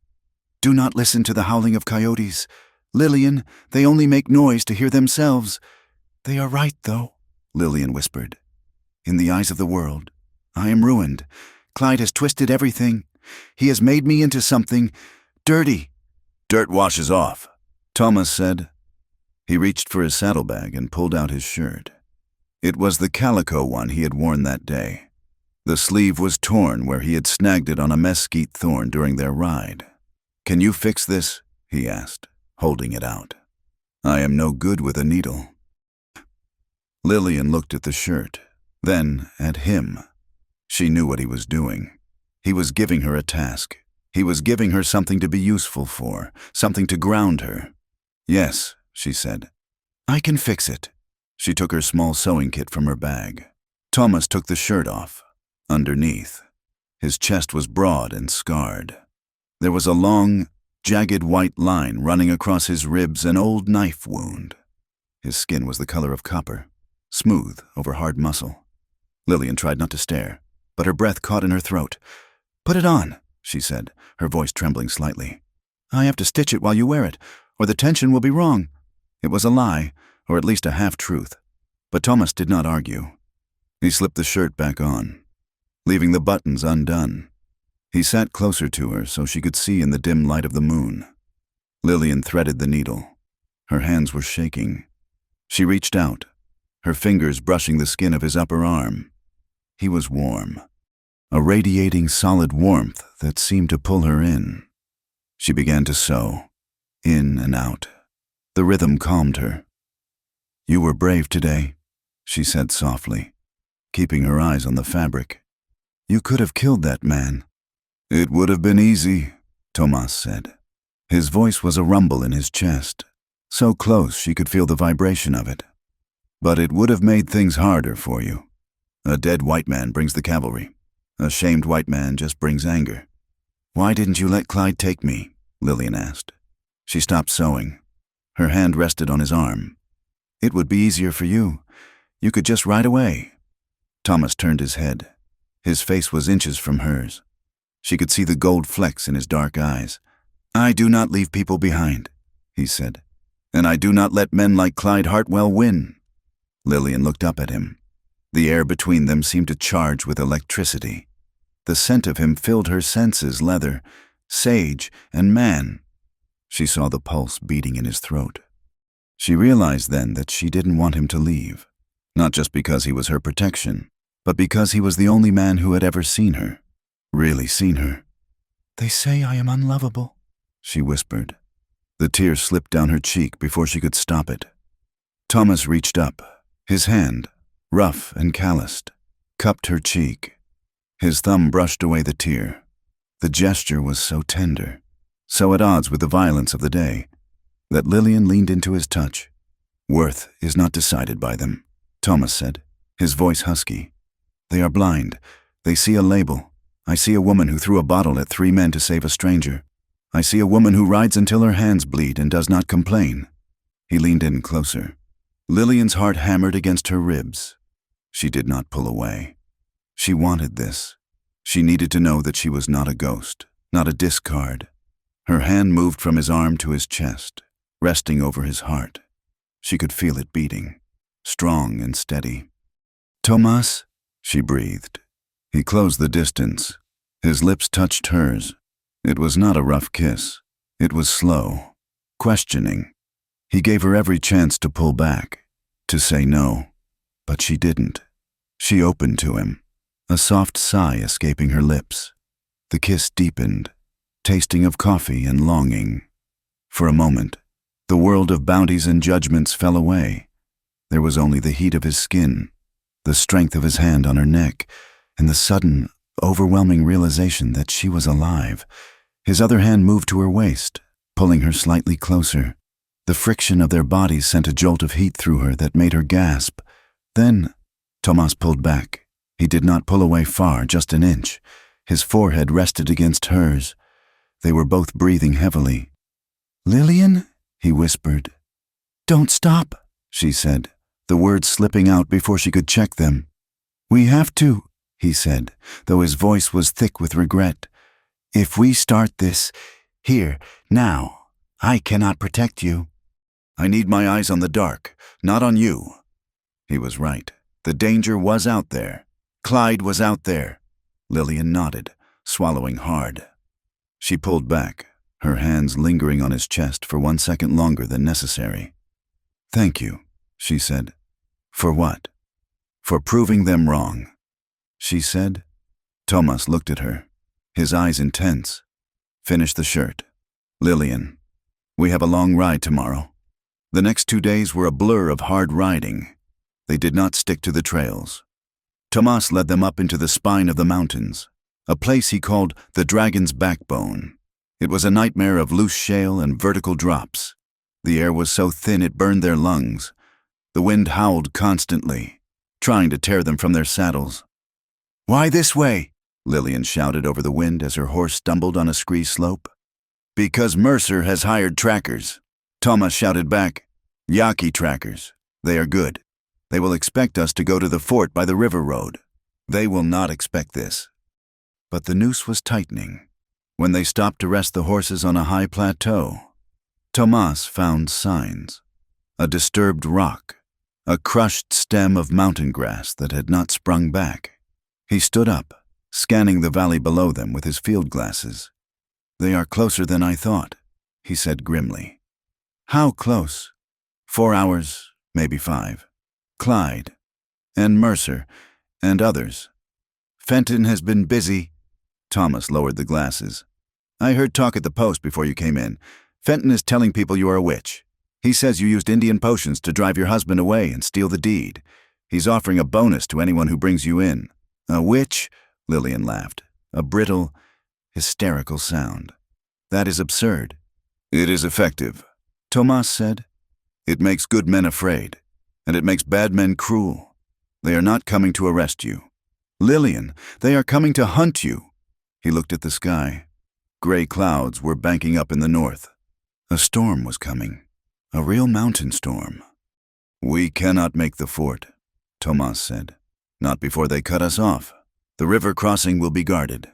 Speaker 1: Do not listen to the howling of coyotes. Lillian, they only make noise to hear themselves. They are right, though, Lillian whispered. In the eyes of the world, I am ruined. Clyde has twisted everything. He has made me into something dirty. Dirt washes off, Thomas said. He reached for his saddlebag and pulled out his shirt. It was the calico one he had worn that day. The sleeve was torn where he had snagged it on a mesquite thorn during their ride. Can you fix this? He asked, holding it out. I am no good with a needle. Lillian looked at the shirt, then at him. She knew what he was doing. He was giving her a task. He was giving her something to be useful for, something to ground her. Yes, she said. I can fix it. She took her small sewing kit from her bag. Thomas took the shirt off. Underneath, his chest was broad and scarred. There was a long, jagged white line running across his ribs, an old knife wound. His skin was the color of copper, smooth over hard muscle. Lillian tried not to stare, but her breath caught in her throat. Put it on, she said, her voice trembling slightly. I have to stitch it while you wear it, or the tension will be wrong. It was a lie, or at least a half-truth. But Thomas did not argue. He slipped the shirt back on, leaving the buttons undone. He sat closer to her so she could see in the dim light of the moon. Lillian threaded the needle. Her hands were shaking. She reached out, her fingers brushing the skin of his upper arm. He was warm, a radiating solid warmth that seemed to pull her in. She began to sew, in and out. The rhythm calmed her. You were brave today, she said softly, keeping her eyes on the fabric. You could have killed that man. It would have been easy, Thomas said. His voice was a rumble in his chest, so close she could feel the vibration of it. But it would have made things harder for you. A dead white man brings the cavalry. A shamed white man just brings anger. Why didn't you let Clyde take me? Lillian asked. She stopped sewing. Her hand rested on his arm. It would be easier for you. You could just ride away. Thomas turned his head. His face was inches from hers. She could see the gold flecks in his dark eyes. I do not leave people behind, he said. And I do not let men like Clyde Hartwell win. Lillian looked up at him. The air between them seemed to charge with electricity. The scent of him filled her senses, leather, sage, and man. She saw the pulse beating in his throat. She realized then that she didn't want him to leave, not just because he was her protection, but because he was the only man who had ever seen her, really seen her. They say I am unlovable, she whispered. The tear slipped down her cheek before she could stop it. Thomas reached up. His hand, rough and calloused, cupped her cheek. His thumb brushed away the tear. The gesture was so tender, so at odds with the violence of the day, that Lillian leaned into his touch. Worth is not decided by them, Thomas said, his voice husky. They are blind. They see a label. I see a woman who threw a bottle at 3 men to save a stranger. I see a woman who rides until her hands bleed and does not complain. He leaned in closer. Lillian's heart hammered against her ribs. She did not pull away. She wanted this. She needed to know that she was not a ghost, not a discard. Her hand moved from his arm to his chest, resting over his heart. She could feel it beating, strong and steady. Thomas, she breathed. He closed the distance. His lips touched hers. It was not a rough kiss. It was slow, questioning. He gave her every chance to pull back, to say no, but she didn't. She opened to him, a soft sigh escaping her lips. The kiss deepened, tasting of coffee and longing. For a moment, the world of bounties and judgments fell away. There was only the heat of his skin, the strength of his hand on her neck, and the sudden, overwhelming realization that she was alive. His other hand moved to her waist, pulling her slightly closer. The friction of their bodies sent a jolt of heat through her that made her gasp. Then, Thomas pulled back. He did not pull away far, just an inch. His forehead rested against hers. They were both breathing heavily. Lillian, he whispered. Don't stop, she said, the words slipping out before she could check them. We have to, he said, though his voice was thick with regret. If we start this, here, now, I cannot protect you. I need my eyes on the dark, not on you. He was right. The danger was out there. Clyde was out there. Lillian nodded, swallowing hard. She pulled back, her hands lingering on his chest for 1 second longer than necessary. Thank you, she said. For what? For proving them wrong. She said. Thomas looked at her, his eyes intense. Finish the shirt. Lillian, we have a long ride tomorrow. The next 2 days were a blur of hard riding. They did not stick to the trails. Tomas led them up into the spine of the mountains, a place he called the Dragon's Backbone. It was a nightmare of loose shale and vertical drops. The air was so thin it burned their lungs. The wind howled constantly, trying to tear them from their saddles. "Why this way?" Lillian shouted over the wind as her horse stumbled on a scree slope. "Because Mercer has hired trackers." Tomas shouted back, "Yaqui trackers. They are good. They will expect us to go to the fort by the river road. They will not expect this." But the noose was tightening. When they stopped to rest the horses on a high plateau, Tomas found signs. A disturbed rock, a crushed stem of mountain grass that had not sprung back. He stood up, scanning the valley below them with his field glasses. "They are closer than I thought," he said grimly. "How close?" 4 hours, maybe 5. Clyde, and Mercer, and others. "Fenton has been busy." Thomas lowered the glasses. "I heard talk at the post before you came in. Fenton is telling people you are a witch. He says you used Indian potions to drive your husband away and steal the deed. He's offering a bonus to anyone who brings you in." "A witch?" Lillian laughed, a brittle, hysterical sound. "That is absurd." "It is effective," Tomas said. "It makes good men afraid, and it makes bad men cruel. They are not coming to arrest you. Lillian, they are coming to hunt you." He looked at the sky. Gray clouds were banking up in the north. A storm was coming, a real mountain storm. "We cannot make the fort," Tomas said. "Not before they cut us off. The river crossing will be guarded."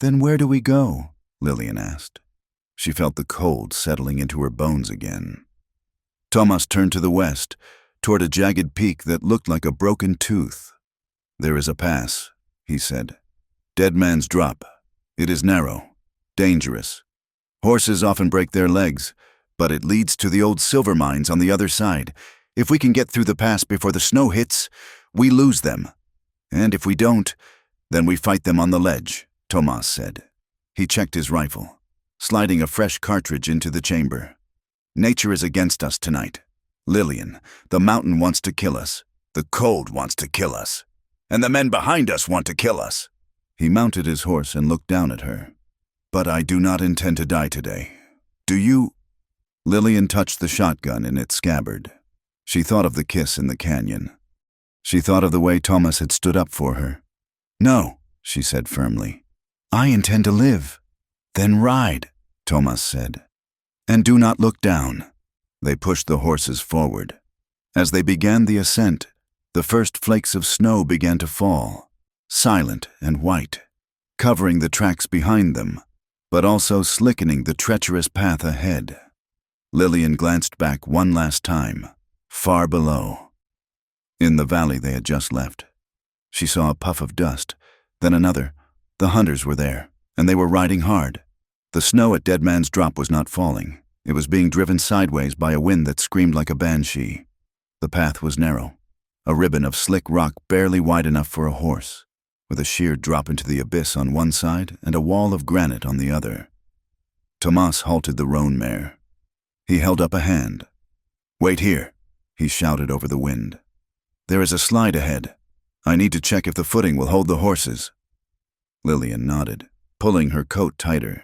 Speaker 1: "Then where do we go?" Lillian asked. She felt the cold settling into her bones again. Tomas turned to the west, toward a jagged peak that looked like a broken tooth. "There is a pass," he said. "Dead Man's Drop. It is narrow, dangerous. Horses often break their legs, but it leads to the old silver mines on the other side. If we can get through the pass before the snow hits, we lose them. And if we don't, then we fight them on the ledge," Tomas said. He checked his rifle, sliding a fresh cartridge into the chamber. "Nature is against us tonight. Lillian, the mountain wants to kill us. The cold wants to kill us. And the men behind us want to kill us." He mounted his horse and looked down at her. "But I do not intend to die today. Do you?" Lillian touched the shotgun in its scabbard. She thought of the kiss in the canyon. She thought of the way Tomas had stood up for her. "No," she said firmly. "I intend to live." "Then ride," Tomas said. "And do not look down." They pushed the horses forward. As they began the ascent, the first flakes of snow began to fall, silent and white, covering the tracks behind them, but also slickening the treacherous path ahead. Lillian glanced back one last time, far below. In the valley they had just left. She saw a puff of dust, then another. The hunters were there, and they were riding hard. The snow at Dead Man's Drop was not falling. It was being driven sideways by a wind that screamed like a banshee. The path was narrow, a ribbon of slick rock barely wide enough for a horse, with a sheer drop into the abyss on one side and a wall of granite on the other. Tomas halted the roan mare. He held up a hand. "Wait here," he shouted over the wind. "There is a slide ahead. I need to check if the footing will hold the horses." Lillian nodded, pulling her coat tighter.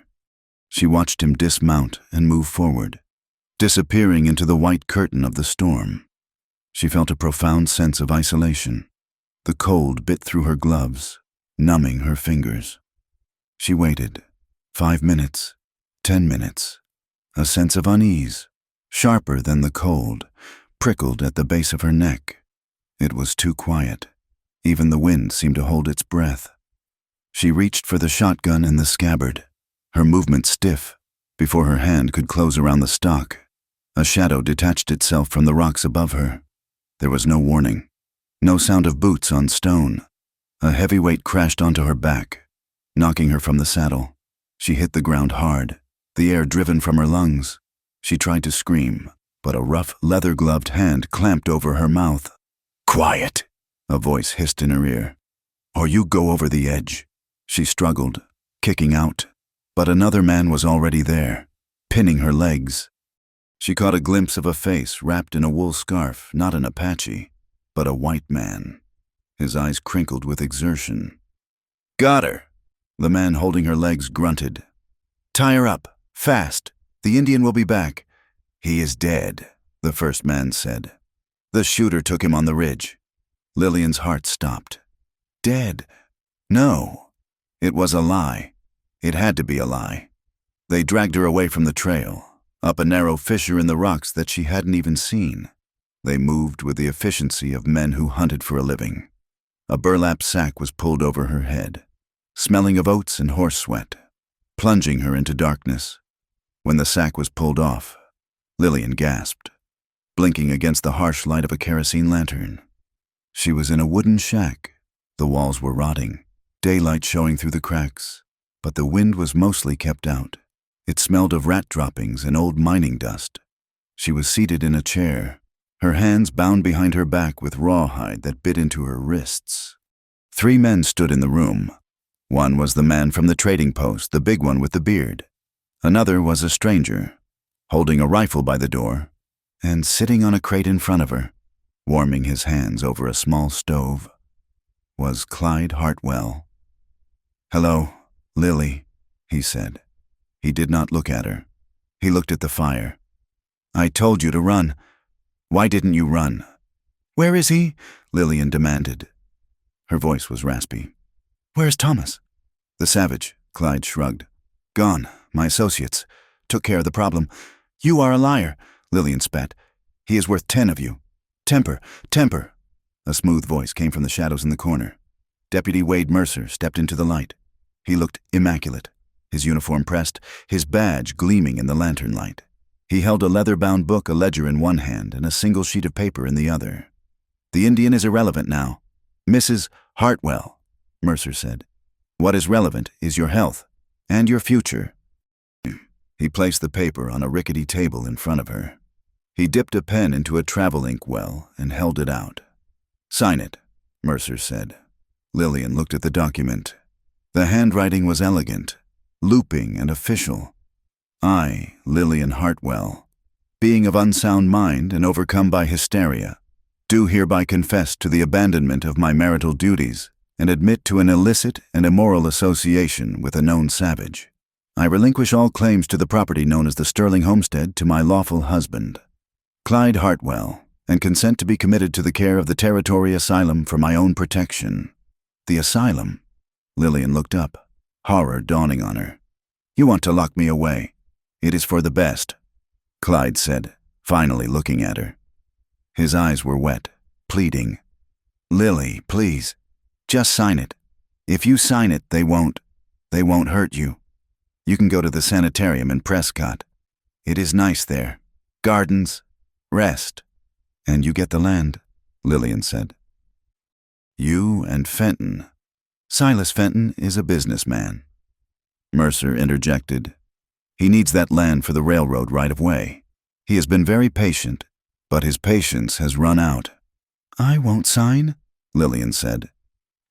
Speaker 1: She watched him dismount and move forward, disappearing into the white curtain of the storm. She felt a profound sense of isolation. The cold bit through her gloves, numbing her fingers. She waited. 5 minutes, 10 minutes. A sense of unease, sharper than the cold, prickled at the base of her neck. It was too quiet. Even the wind seemed to hold its breath. She reached for the shotgun in the scabbard, her movement stiff, before her hand could close around the stock. A shadow detached itself from the rocks above her. There was no warning, no sound of boots on stone. A heavy weight crashed onto her back, knocking her from the saddle. She hit the ground hard, the air driven from her lungs. She tried to scream, but a rough, leather-gloved hand clamped over her mouth. "Quiet," a voice hissed in her ear. "Or you go over the edge." She struggled, kicking out, but another man was already there, pinning her legs. She caught a glimpse of a face wrapped in a wool scarf, not an Apache, but a white man. His eyes crinkled with exertion. "Got her!" The man holding her legs grunted. "Tie her up, fast. The Indian will be back." "He is dead," the first man said. "The shooter took him on the ridge." Lillian's heart stopped. Dead? No. It was a lie. It had to be a lie. They dragged her away from the trail, up a narrow fissure in the rocks that she hadn't even seen. They moved with the efficiency of men who hunted for a living. A burlap sack was pulled over her head, smelling of oats and horse sweat, plunging her into darkness. When the sack was pulled off, Lillian gasped, blinking against the harsh light of a kerosene lantern. She was in a wooden shack. The walls were rotting, daylight showing through the cracks, but the wind was mostly kept out. It smelled of rat droppings and old mining dust. She was seated in a chair, her hands bound behind her back with rawhide that bit into her wrists. 3 men stood in the room. One was the man from the trading post, the big one with the beard. Another was a stranger, holding a rifle by the door, and sitting on a crate in front of her, warming his hands over a small stove, was Clyde Hartwell. "Hello, Lily," he said. He did not look at her. He looked at the fire. "I told you to run. Why didn't you run?" "Where is he?" Lillian demanded. Her voice was raspy. "Where's Thomas?" "The savage," Clyde shrugged. "Gone. My associates took care of the problem." "You are a liar," Lillian spat. "He is worth 10 of you. Temper, temper." A smooth voice came from the shadows in the corner. Deputy Wade Mercer stepped into the light. He looked immaculate, his uniform pressed, his badge gleaming in the lantern light. He held a leather-bound book, a ledger in one hand and a single sheet of paper in the other. "The Indian is irrelevant now. Mrs. Hartwell," Mercer said. "What is relevant is your health and your future." He placed the paper on a rickety table in front of her. He dipped a pen into a travel ink well and held it out. "Sign it," Mercer said. Lillian looked at the document. The handwriting was elegant, looping and official. "I, Lillian Hartwell, being of unsound mind and overcome by hysteria, do hereby confess to the abandonment of my marital duties and admit to an illicit and immoral association with a known savage. I relinquish all claims to the property known as the Sterling Homestead to my lawful husband, Clyde Hartwell, and consent to be committed to the care of the Territory Asylum for my own protection." "The asylum?" Lillian looked up, horror dawning on her. "You want to lock me away. It is for the best," Clyde said, finally looking at her. His eyes were wet, pleading. "Lily, please, just sign it. If you sign it, they won't hurt you. You can go to the sanitarium in Prescott. It is nice there. Gardens, rest, and you get the land," Lillian said. "You and Fenton. Silas Fenton is a businessman," Mercer interjected. "He needs that land for the railroad right-of-way. He has been very patient, but his patience has run out." "I won't sign," Lillian said.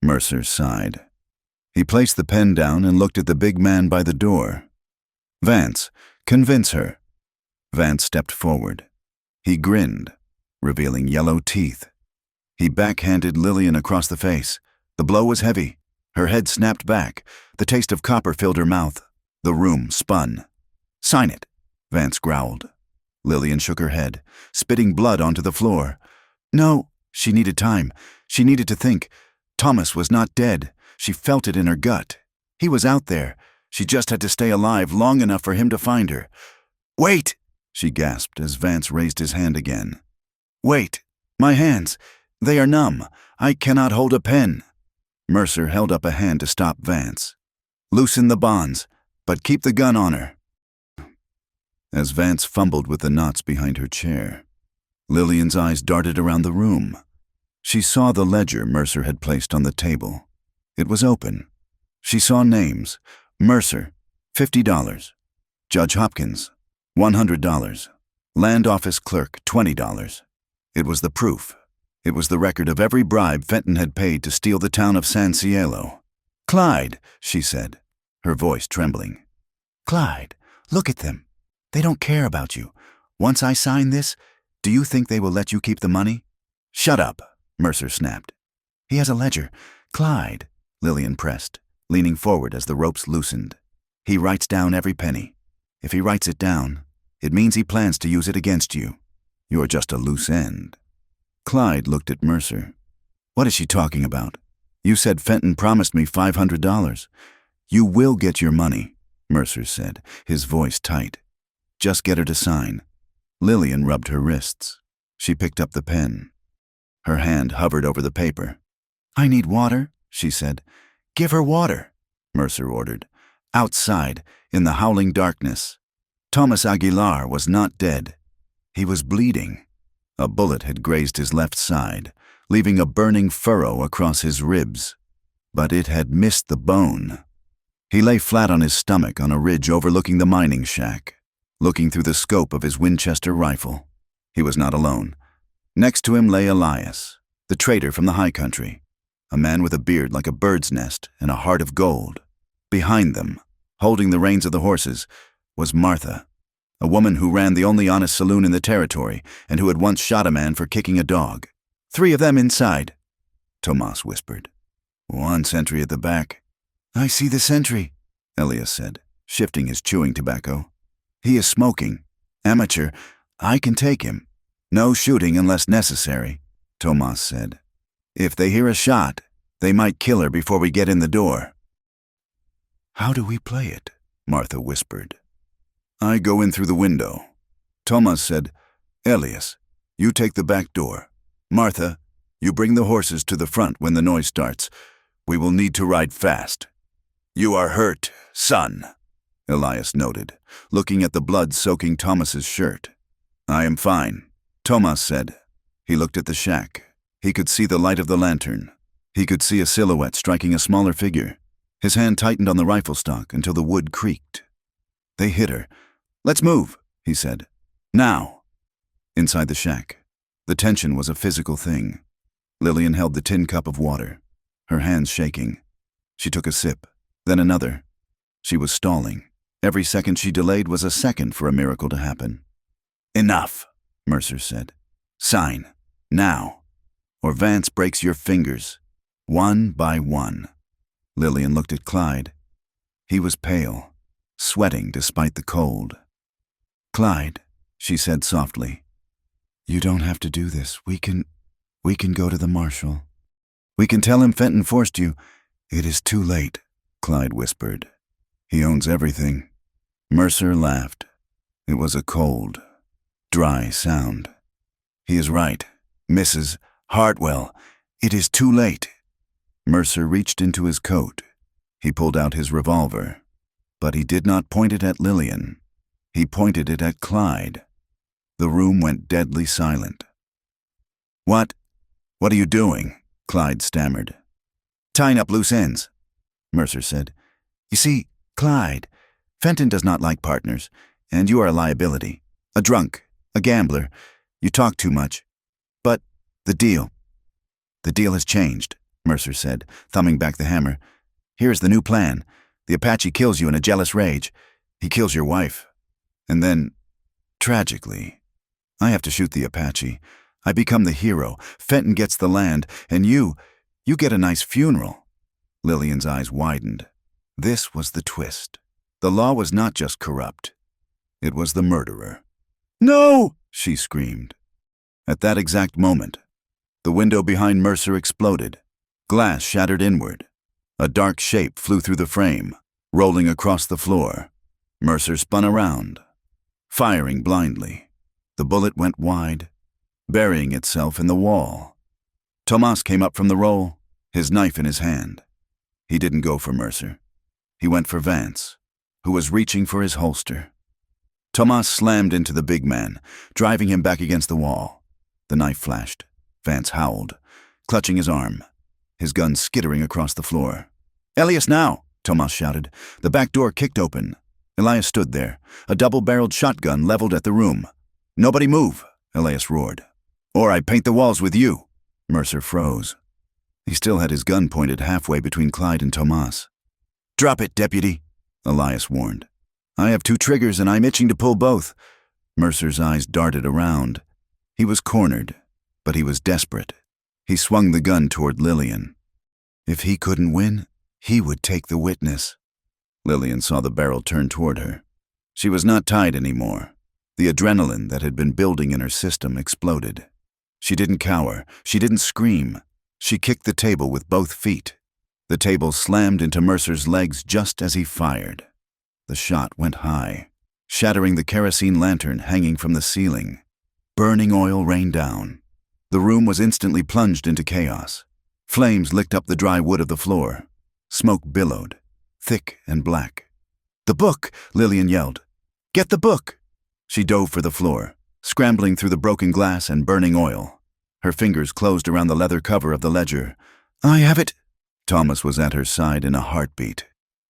Speaker 1: Mercer sighed. He placed the pen down and looked at the big man by the door. "Vance, convince her." Vance stepped forward. He grinned, revealing yellow teeth. He backhanded Lillian across the face. The blow was heavy. Her head snapped back. The taste of copper filled her mouth. The room spun. "Sign it," Vance growled. Lillian shook her head, spitting blood onto the floor. "No." She needed time. She needed to think. Thomas was not dead. She felt it in her gut. He was out there. She just had to stay alive long enough for him to find her. "Wait!" she gasped as Vance raised his hand again. "Wait! My hands! They are numb. I cannot hold a pen." Mercer held up a hand to stop Vance. "Loosen the bonds, but keep the gun on her." As Vance fumbled with the knots behind her chair, Lillian's eyes darted around the room. She saw the ledger Mercer had placed on the table. It was open. She saw names. Mercer, $50. Judge Hopkins, $100. Land office clerk, $20. It was the proof. It was the record of every bribe Fenton had paid to steal the town of San Cielo. "Clyde," she said, her voice trembling. "Clyde, look at them. They don't care about you. Once I sign this, do you think they will let you keep the money?" "Shut up," Mercer snapped. "He has a ledger. Clyde," Lillian pressed, leaning forward as the ropes loosened. "He writes down every penny. If he writes it down, it means he plans to use it against you. You're just a loose end." Clyde looked at Mercer. "What is she talking about? You said Fenton promised me $500. "You will get your money," Mercer said, his voice tight. "Just get her to sign." Lillian rubbed her wrists. She picked up the pen. Her hand hovered over the paper. "I need water," she said. "Give her water," Mercer ordered. Outside, in the howling darkness, Thomas Aguilar was not dead. He was bleeding. A bullet had grazed his left side, leaving a burning furrow across his ribs. But it had missed the bone. He lay flat on his stomach on a ridge overlooking the mining shack, looking through the scope of his Winchester rifle. He was not alone. Next to him lay Elias, the trader from the high country, a man with a beard like a bird's nest and a heart of gold. Behind them, holding the reins of the horses, was Martha, a woman who ran the only honest saloon in the territory and who had once shot a man for kicking a dog. "3 of them inside," Tomas whispered. "1 sentry at the back." "I see the sentry," Elias said, shifting his chewing tobacco. "He is smoking. Amateur. I can take him. No shooting unless necessary," Tomas said. "If they hear a shot, they might kill her before we get in the door." "How do we play it?" Martha whispered. "I go in through the window." Tomas said, "Elias, you take the back door. Martha, you bring the horses to the front when the noise starts. We will need to ride fast." "You are hurt, son," Elias noted, looking at the blood soaking Thomas's shirt. "I am fine," Tomas said. He looked at the shack. He could see the light of the lantern. He could see a silhouette striking a smaller figure. His hand tightened on the rifle stock until the wood creaked. "They hit her. Let's move," he said. "Now." Inside the shack, the tension was a physical thing. Lillian held the tin cup of water, her hands shaking. She took a sip, then another. She was stalling. Every second she delayed was a second for a miracle to happen. "Enough," Mercer said. "Sign. Now. Or Vance breaks your fingers. 1 by 1. Lillian looked at Clyde. He was pale, sweating despite the cold. "Clyde," she said softly, "you don't have to do this. We can go to the marshal. We can tell him Fenton forced you." "It is too late," Clyde whispered. "He owns everything." Mercer laughed. It was a cold, dry sound. "He is right, Mrs. Hartwell. It is too late." Mercer reached into his coat. He pulled out his revolver, but he did not point it at Lillian. He pointed it at Clyde. The room went deadly silent. What are you doing?" Clyde stammered. "Tying up loose ends," Mercer said. "You see, Clyde, Fenton does not like partners, and you are a liability. A drunk, a gambler. You talk too much. But the deal has changed," Mercer said, thumbing back the hammer. "Here's the new plan. The Apache kills you in a jealous rage. He kills your wife. And then, tragically, I have to shoot the Apache. I become the hero. Fenton gets the land, and you get a nice funeral." Lillian's eyes widened. This was the twist. The law was not just corrupt. It was the murderer. "No!" she screamed. At that exact moment, the window behind Mercer exploded. Glass shattered inward. A dark shape flew through the frame, rolling across the floor. Mercer spun around, firing blindly. The bullet went wide, burying itself in the wall. Tomas came up from the roll, his knife in his hand. He didn't go for Mercer. He went for Vance, who was reaching for his holster. Tomas slammed into the big man, driving him back against the wall. The knife flashed. Vance howled, clutching his arm, his gun skittering across the floor. "Elias, now!" Tomas shouted. The back door kicked open. Elias stood there, a double-barreled shotgun leveled at the room. "Nobody move!" Elias roared. "Or I paint the walls with you!" Mercer froze. He still had his gun pointed halfway between Clyde and Tomas. "Drop it, deputy," Elias warned. "I have 2 triggers and I'm itching to pull both." Mercer's eyes darted around. He was cornered, but he was desperate. He swung the gun toward Lillian. If he couldn't win, he would take the witness. Lillian saw the barrel turn toward her. She was not tied anymore. The adrenaline that had been building in her system exploded. She didn't cower. She didn't scream. She kicked the table with both feet. The table slammed into Mercer's legs just as he fired. The shot went high, shattering the kerosene lantern hanging from the ceiling. Burning oil rained down. The room was instantly plunged into chaos. Flames licked up the dry wood of the floor. Smoke billowed, thick and black. "The book!" Lillian yelled. "Get the book!" She dove for the floor, scrambling through the broken glass and burning oil. Her fingers closed around the leather cover of the ledger. "I have it!" Thomas was at her side in a heartbeat.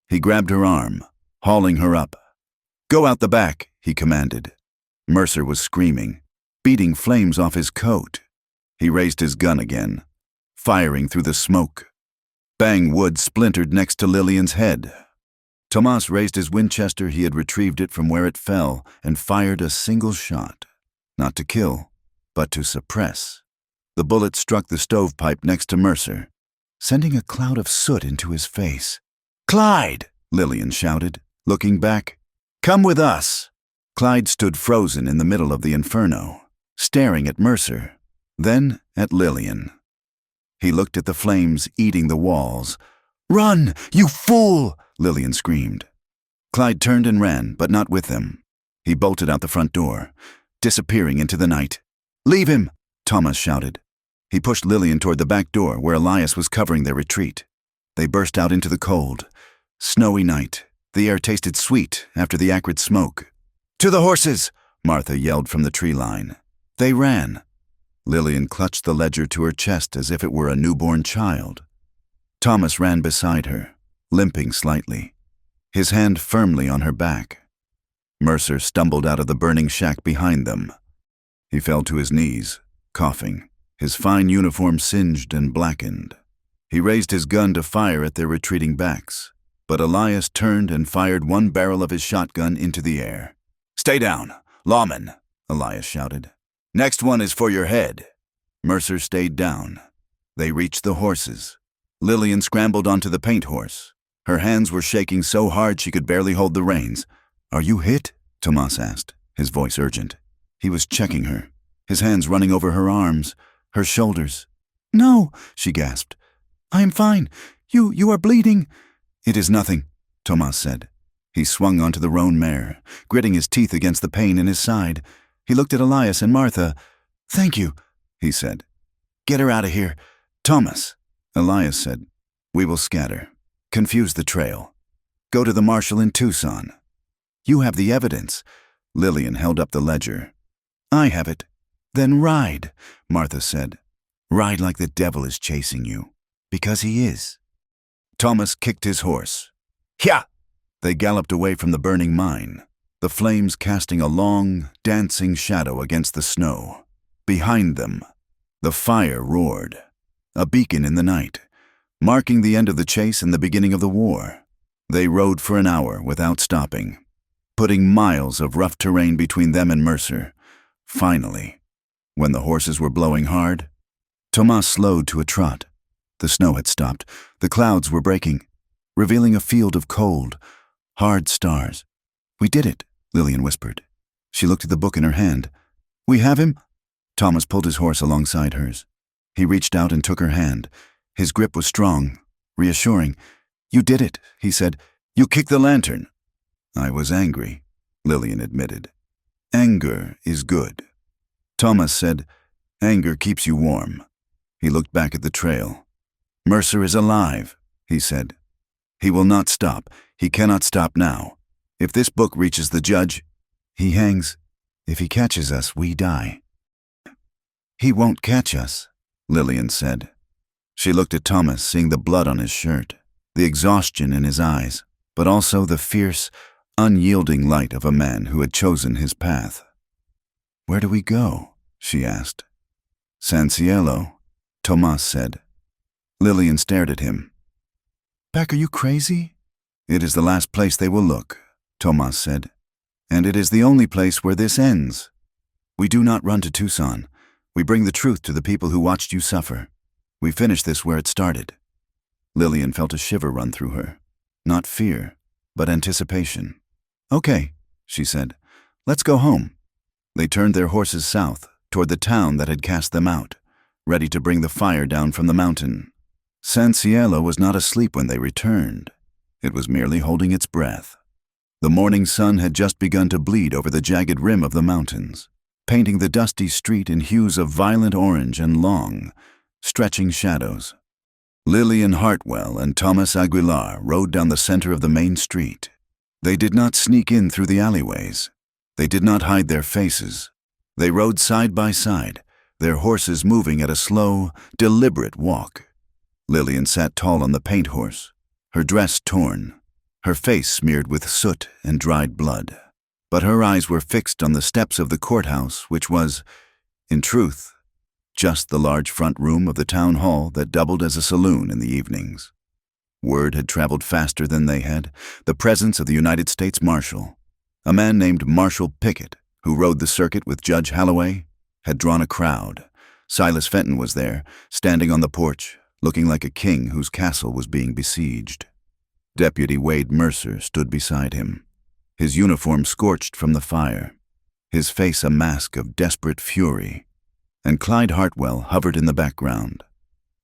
Speaker 1: He grabbed her arm, hauling her up. "Go out the back," he commanded. Mercer was screaming, beating flames off his coat. He raised his gun again, firing through the smoke. Bang wood splintered next to Lillian's head. Tomas raised his Winchester. He had retrieved it from where it fell and fired a single shot. Not to kill, but to suppress. The bullet struck the stovepipe next to Mercer, sending a cloud of soot into his face. "Clyde!" Lillian shouted, looking back. "Come with us!" Clyde stood frozen in the middle of the inferno, staring at Mercer, then at Lillian. He looked at the flames eating the walls. "Run, you fool!" Lillian screamed. Clyde turned and ran, but not with them. He bolted out the front door, disappearing into the night. "Leave him!" Thomas shouted. He pushed Lillian toward the back door where Elias was covering their retreat. They burst out into the cold, snowy night. The air tasted sweet after the acrid smoke. "To the horses!" Martha yelled from the tree line. They ran. Lillian clutched the ledger to her chest as if it were a newborn child. Thomas ran beside her, limping slightly, his hand firmly on her back. Mercer stumbled out of the burning shack behind them. He fell to his knees, coughing, his fine uniform singed and blackened. He raised his gun to fire at their retreating backs, but Elias turned and fired one barrel of his shotgun into the air. "Stay down, lawman," Elias shouted. "Next one is for your head." Mercer stayed down. They reached the horses. Lillian scrambled onto the paint horse. Her hands were shaking so hard she could barely hold the reins. "Are you hit?" Tomas asked, his voice urgent. He was checking her, his hands running over her arms, her shoulders. "No," she gasped. "I am fine. You are bleeding." "It is nothing," Tomas said. He swung onto the roan mare, gritting his teeth against the pain in his side. He looked at Elias and Martha. "Thank you," he said. "Get her out of here." "Thomas," Elias said, "we will scatter. Confuse the trail. Go to the marshal in Tucson. You have the evidence." Lillian held up the ledger. "I have it." "Then ride," Martha said. "Ride like the devil is chasing you, because he is." Thomas kicked his horse. "Hya!" They galloped away from the burning mine, the flames casting a long, dancing shadow against the snow. Behind them, the fire roared, a beacon in the night, marking the end of the chase and the beginning of the war. They rode for an hour without stopping, putting miles of rough terrain between them and Mercer. Finally, when the horses were blowing hard, Tomas slowed to a trot. The snow had stopped. The clouds were breaking, revealing a field of cold, hard stars. "We did it," Lillian whispered. She looked at the book in her hand. "We have him?" Thomas pulled his horse alongside hers. He reached out and took her hand. His grip was strong, reassuring. "You did it," he said. "You kicked the lantern." "I was angry," Lillian admitted. "Anger is good." Thomas said, "Anger keeps you warm." He looked back at the trail. "Mercer is alive," he said. "He will not stop. He cannot stop now. If this book reaches the judge, he hangs. If he catches us, we die." "He won't catch us," Lillian said. She looked at Thomas, seeing the blood on his shirt, the exhaustion in his eyes, but also the fierce, unyielding light of a man who had chosen his path. "Where do we go?" she asked. "San Cielo," Tomas said. Lillian stared at him. "Beck, are you crazy?" "It is the last place they will look," Tomas said. And it is the only place where this ends. We do not run to Tucson. We bring the truth to the people who watched you suffer. We finish this where it started." Lillian felt a shiver run through her. Not fear, but anticipation. "Okay," she said. "Let's go home." They turned their horses south, toward the town that had cast them out, ready to bring the fire down from the mountain. San Cielo was not asleep when they returned. It was merely holding its breath. The morning sun had just begun to bleed over the jagged rim of the mountains, painting the dusty street in hues of violent orange and long, stretching shadows. Lillian Hartwell and Thomas Aguilar rode down the center of the main street. They did not sneak in through the alleyways. They did not hide their faces. They rode side by side, their horses moving at a slow, deliberate walk. Lillian sat tall on the paint horse, her dress torn, her face smeared with soot and dried blood. But her eyes were fixed on the steps of the courthouse, which was, in truth, just the large front room of the town hall that doubled as a saloon in the evenings. Word had traveled faster than they had. The presence of the United States Marshal, a man named Marshal Pickett, who rode the circuit with Judge Holloway, had drawn a crowd. Silas Fenton was there, standing on the porch, looking like a king whose castle was being besieged. Deputy Wade Mercer stood beside him, his uniform scorched from the fire, his face a mask of desperate fury, and Clyde Hartwell hovered in the background,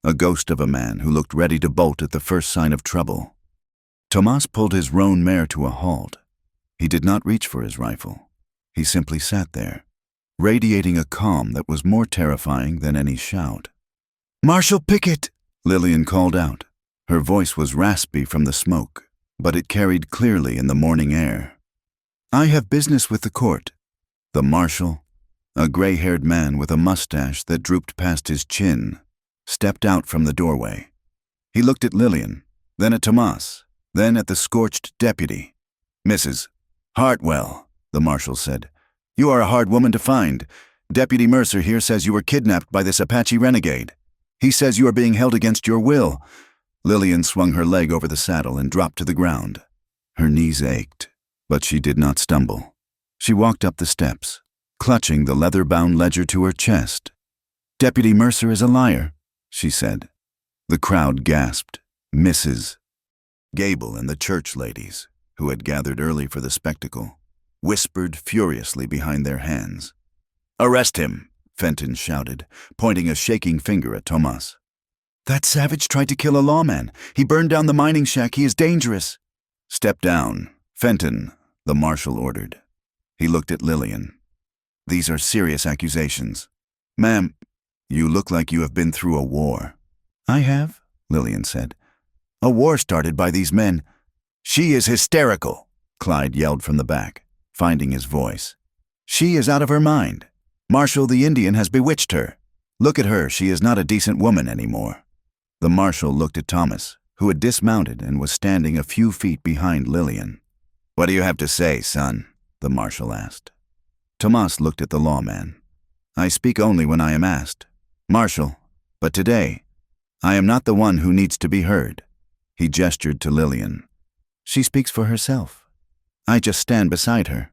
Speaker 1: a ghost of a man who looked ready to bolt at the first sign of trouble. Tomas pulled his roan mare to a halt. He did not reach for his rifle. He simply sat there, radiating a calm that was more terrifying than any shout. "Marshal Pickett!" Lillian called out. Her voice was raspy from the smoke, but it carried clearly in the morning air. "I have business with the court." The marshal, a gray-haired man with a mustache that drooped past his chin, stepped out from the doorway. He looked at Lillian, then at Tomas, then at the scorched deputy. "Mrs. Hartwell," the marshal said, "you are a hard woman to find. Deputy Mercer here says you were kidnapped by this Apache renegade. He says you are being held against your will." Lillian swung her leg over the saddle and dropped to the ground. Her knees ached, but she did not stumble. She walked up the steps, clutching the leather-bound ledger to her chest. "Deputy Mercer is a liar," she said. The crowd gasped. Mrs. Gable and the church ladies, who had gathered early for the spectacle, whispered furiously behind their hands. "Arrest him!" Fenton shouted, pointing a shaking finger at Tomas. "That savage tried to kill a lawman. He burned down the mining shack. He is dangerous." "Step down, Fenton," the marshal ordered. He looked at Lillian. "These are serious accusations. Ma'am, you look like you have been through a war." "I have," Lillian said. "A war started by these men." "She is hysterical," Clyde yelled from the back, finding his voice. "She is out of her mind. Marshal the Indian has bewitched her. Look at her, she is not a decent woman anymore." The marshal looked at Thomas, who had dismounted and was standing a few feet behind Lillian. "What do you have to say, son?" the marshal asked. Tomas looked at the lawman. "I speak only when I am asked. Marshal, but today, I am not the one who needs to be heard." He gestured to Lillian. "She speaks for herself. I just stand beside her."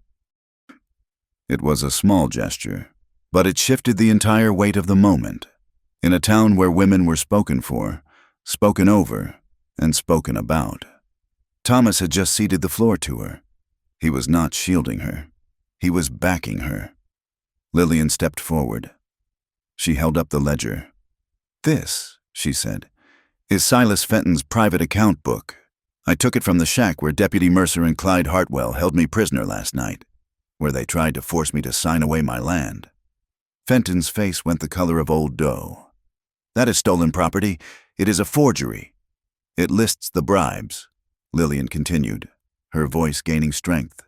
Speaker 1: It was a small gesture, but it shifted the entire weight of the moment. In a town where women were spoken for, spoken over, and spoken about. Thomas had just ceded the floor to her. He was not shielding her. He was backing her. Lillian stepped forward. She held up the ledger. "This," she said, "is Silas Fenton's private account book. I took it from the shack where Deputy Mercer and Clyde Hartwell held me prisoner last night, where they tried to force me to sign away my land." Fenton's face went the color of old dough. "That is stolen property. It is a forgery. It lists the bribes," Lillian continued, her voice gaining strength.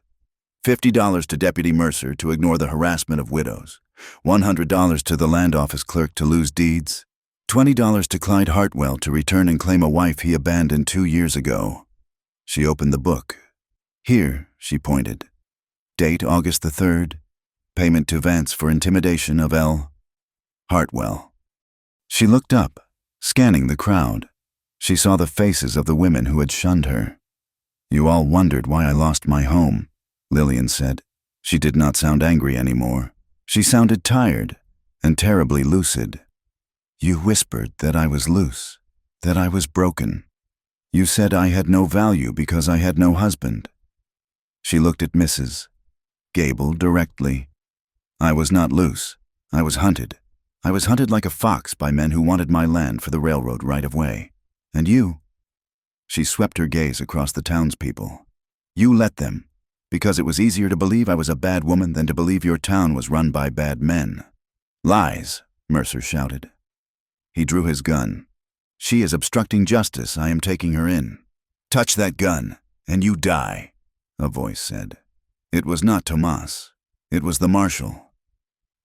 Speaker 1: $50 to Deputy Mercer to ignore the harassment of widows, $100 to the land office clerk to lose deeds, $20 to Clyde Hartwell to return and claim a wife he abandoned 2 years ago. She opened the book. "Here," she pointed. "Date August the 3rd. Payment to Vance for intimidation of L. Hartwell." She looked up, scanning the crowd. She saw the faces of the women who had shunned her. "You all wondered why I lost my home," Lillian said. She did not sound angry anymore. She sounded tired and terribly lucid. You whispered that I was loose, that I was broken. You said I had no value because I had no husband. She looked at Mrs. Gable directly. I was not loose. I was hunted. I was hunted like a fox by men who wanted my land for the railroad right-of-way. And you? She swept her gaze across the townspeople. You let them, because it was easier to believe I was a bad woman than to believe your town was run by bad men. Lies, Mercer shouted. He drew his gun. She is obstructing justice. I am taking her in. Touch that gun, and you die, a voice said. It was not Tomas. It was the marshal.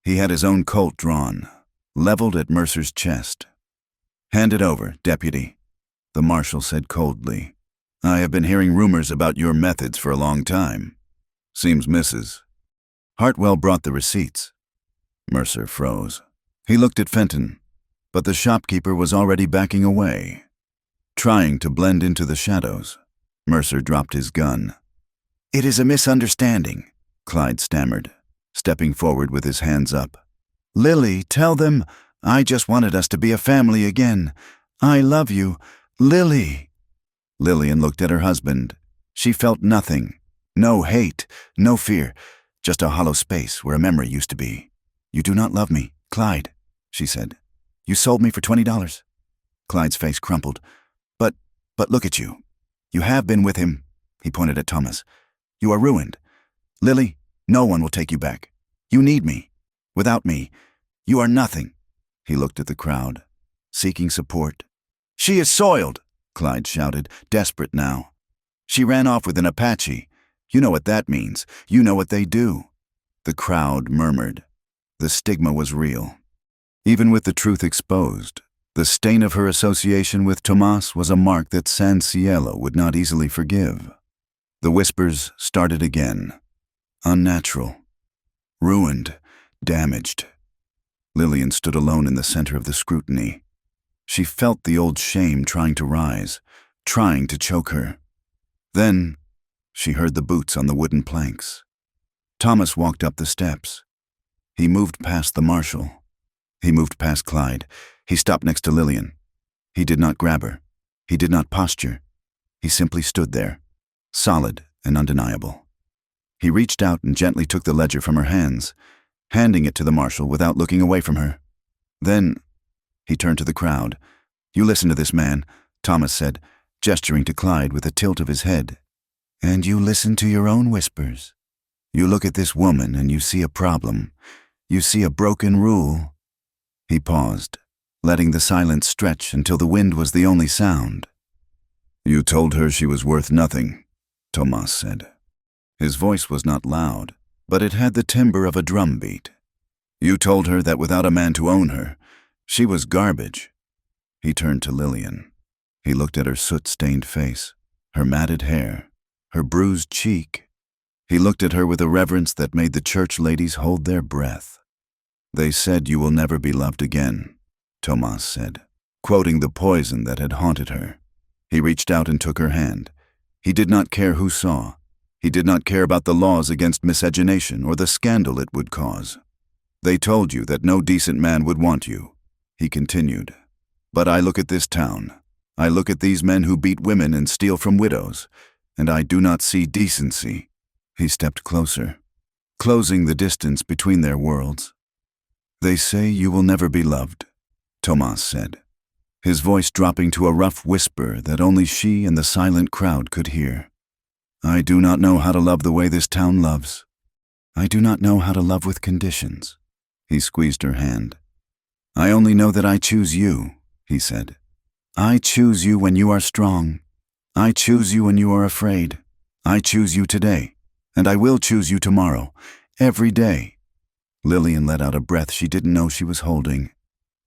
Speaker 1: He had his own Colt drawn, leveled at Mercer's chest. Hand it over, deputy, the marshal said coldly. I have been hearing rumors about your methods for a long time. Seems Mrs. Hartwell brought the receipts. Mercer froze. He looked at Fenton, but the shopkeeper was already backing away. Trying to blend into the shadows, Mercer dropped his gun. It is a misunderstanding, Clyde stammered, stepping forward with his hands up. Lily, tell them I just wanted us to be a family again. I love you, Lily. Lillian looked at her husband. She felt nothing. No hate, no fear, just a hollow space where a memory used to be. You do not love me, Clyde, she said. You sold me for $20. Clyde's face crumpled. But look at you. You have been with him, he pointed at Thomas. You are ruined. Lily, no one will take you back. You need me. Without me, you are nothing. He looked at the crowd, seeking support. She is soiled, Clyde shouted, desperate now. She ran off with an Apache. You know what that means. You know what they do. The crowd murmured. The stigma was real. Even with the truth exposed, the stain of her association with Tomas was a mark that San Cielo would not easily forgive. The whispers started again. Unnatural. Ruined. Damaged. Lillian stood alone in the center of the scrutiny. She felt the old shame trying to rise, trying to choke her. Then, she heard the boots on the wooden planks. Thomas walked up the steps. He moved past the marshal. He moved past Clyde. He stopped next to Lillian. He did not grab her. He did not posture. He simply stood there, solid and undeniable. He reached out and gently took the ledger from her hands, handing it to the marshal without looking away from her. Then, he turned to the crowd. You listen to this man, Thomas said, gesturing to Clyde with a tilt of his head. And you listen to your own whispers. You look at this woman and you see a problem. You see a broken rule. He paused, letting the silence stretch until the wind was the only sound. You told her she was worth nothing, Tomas said. His voice was not loud, but it had the timbre of a drum beat. You told her that without a man to own her, she was garbage. He turned to Lillian. He looked at her soot-stained face, her matted hair, her bruised cheek. He looked at her with a reverence that made the church ladies hold their breath. They said you will never be loved again, Tomas said, quoting the poison that had haunted her. He reached out and took her hand. He did not care who saw. He did not care about the laws against miscegenation or the scandal it would cause. They told you that no decent man would want you, he continued. But I look at this town. I look at these men who beat women and steal from widows, and I do not see decency. He stepped closer, closing the distance between their worlds. They say you will never be loved, Tomas said, his voice dropping to a rough whisper that only she and the silent crowd could hear. I do not know how to love the way this town loves. I do not know how to love with conditions. He squeezed her hand. I only know that I choose you, he said. I choose you when you are strong. I choose you when you are afraid. I choose you today, and I will choose you tomorrow, every day. Lillian let out a breath she didn't know she was holding.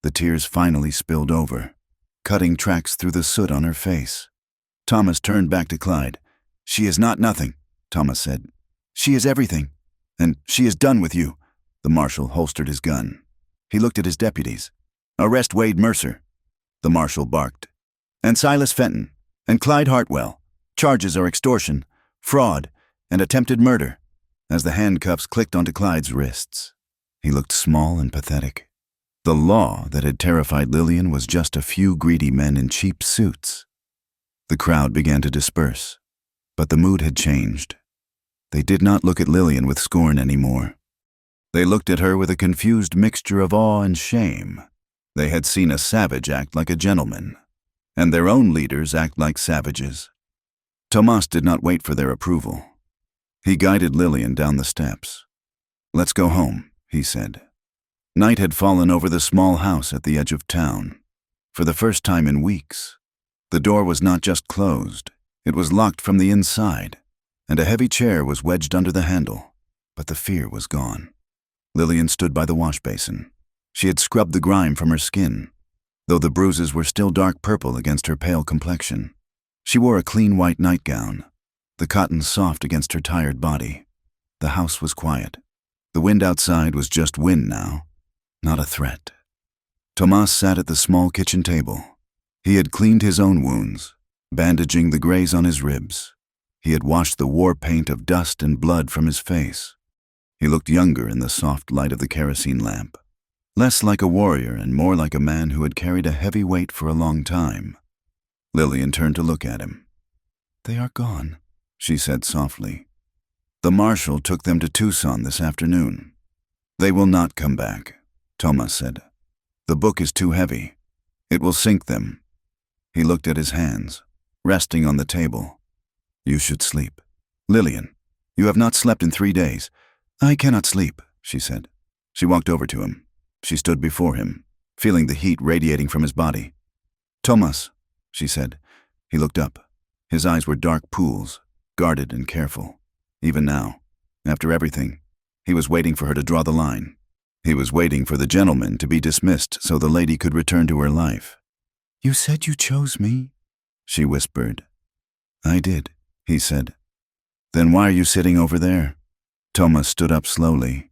Speaker 1: The tears finally spilled over, cutting tracks through the soot on her face. Thomas turned back to Clyde. She is not nothing, Thomas said. She is everything, and she is done with you. The marshal holstered his gun. He looked at his deputies. Arrest Wade Mercer, the marshal barked. And Silas Fenton, and Clyde Hartwell. Charges are extortion, fraud, and attempted murder. as the handcuffs clicked onto Clyde's wrists. He looked small and pathetic. The law that had terrified Lillian was just a few greedy men in cheap suits. The crowd began to disperse, but the mood had changed. They did not look at Lillian with scorn anymore. They looked at her with a confused mixture of awe and shame. They had seen a savage act like a gentleman, and their own leaders act like savages. Tomas did not wait for their approval. He guided Lillian down the steps. "Let's go home," he said. Night had fallen over the small house at the edge of town. For the first time in weeks, the door was not just closed, it was locked from the inside, and a heavy chair was wedged under the handle, but the fear was gone. Lillian stood by the wash basin. She had scrubbed the grime from her skin, though the bruises were still dark purple against her pale complexion. She wore a clean white nightgown, the cotton soft against her tired body. The house was quiet. The wind outside was just wind now, not a threat. Tomas sat at the small kitchen table. He had cleaned his own wounds, bandaging the graze on his ribs. He had washed the war paint of dust and blood from his face. He looked younger in the soft light of the kerosene lamp, less like a warrior and more like a man who had carried a heavy weight for a long time. Lillian turned to look at him. "They are gone," she said softly. "The marshal took them to Tucson this afternoon." "They will not come back," Tomas said. "The book is too heavy. It will sink them." He looked at his hands, resting on the table. "You should sleep. Lillian, you have not slept in 3 days. "I cannot sleep," she said. She walked over to him. She stood before him, feeling the heat radiating from his body. "Tomas," she said. He looked up. His eyes were dark pools, guarded and careful. Even now, after everything, he was waiting for her to draw the line. He was waiting for the gentleman to be dismissed so the lady could return to her life. "You said you chose me," she whispered. "I did," he said. "Then why are you sitting over there?" Tomas stood up slowly.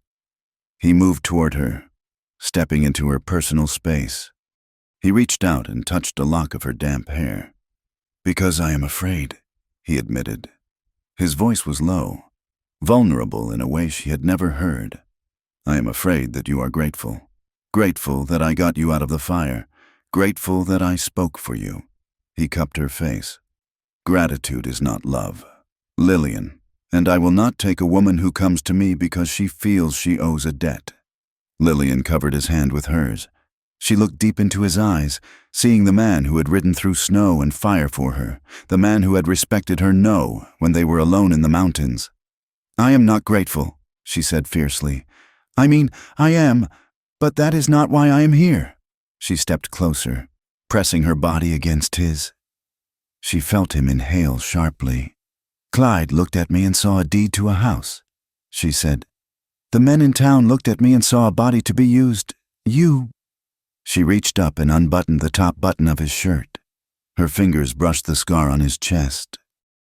Speaker 1: He moved toward her, stepping into her personal space. He reached out and touched a lock of her damp hair. "Because I am afraid," he admitted. His voice was low, vulnerable in a way she had never heard. "I am afraid that you are grateful. Grateful that I got you out of the fire. Grateful that I spoke for you." He cupped her face. "Gratitude is not love, Lillian, and I will not take a woman who comes to me because she feels she owes a debt." Lillian covered his hand with hers. She looked deep into his eyes, seeing the man who had ridden through snow and fire for her, the man who had respected her no when they were alone in the mountains. "I am not grateful," she said fiercely. "I mean, I am, but that is not why I am here." She stepped closer, pressing her body against his. She felt him inhale sharply. "Clyde looked at me and saw a deed to a house," she said. "The men in town looked at me and saw a body to be used. You—" She reached up and unbuttoned the top button of his shirt. Her fingers brushed the scar on his chest.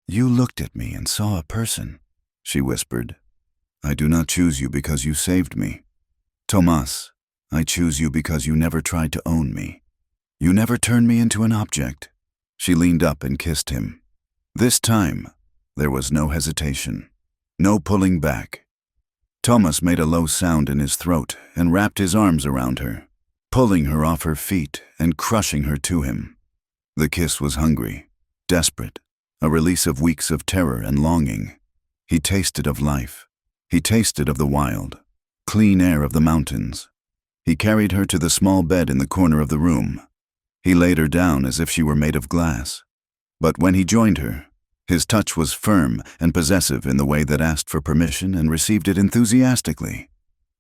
Speaker 1: "You looked at me and saw a person," she whispered. "I do not choose you because you saved me. Tomas, I choose you because you never tried to own me. You never turned me into an object." She leaned up and kissed him. This time, there was no hesitation, no pulling back. Tomas made a low sound in his throat and wrapped his arms around her, pulling her off her feet and crushing her to him. The kiss was hungry, desperate, a release of weeks of terror and longing. He tasted of life. He tasted of the wild, clean air of the mountains. He carried her to the small bed in the corner of the room. He laid her down as if she were made of glass. But when he joined her, his touch was firm and possessive in the way that asked for permission and received it enthusiastically.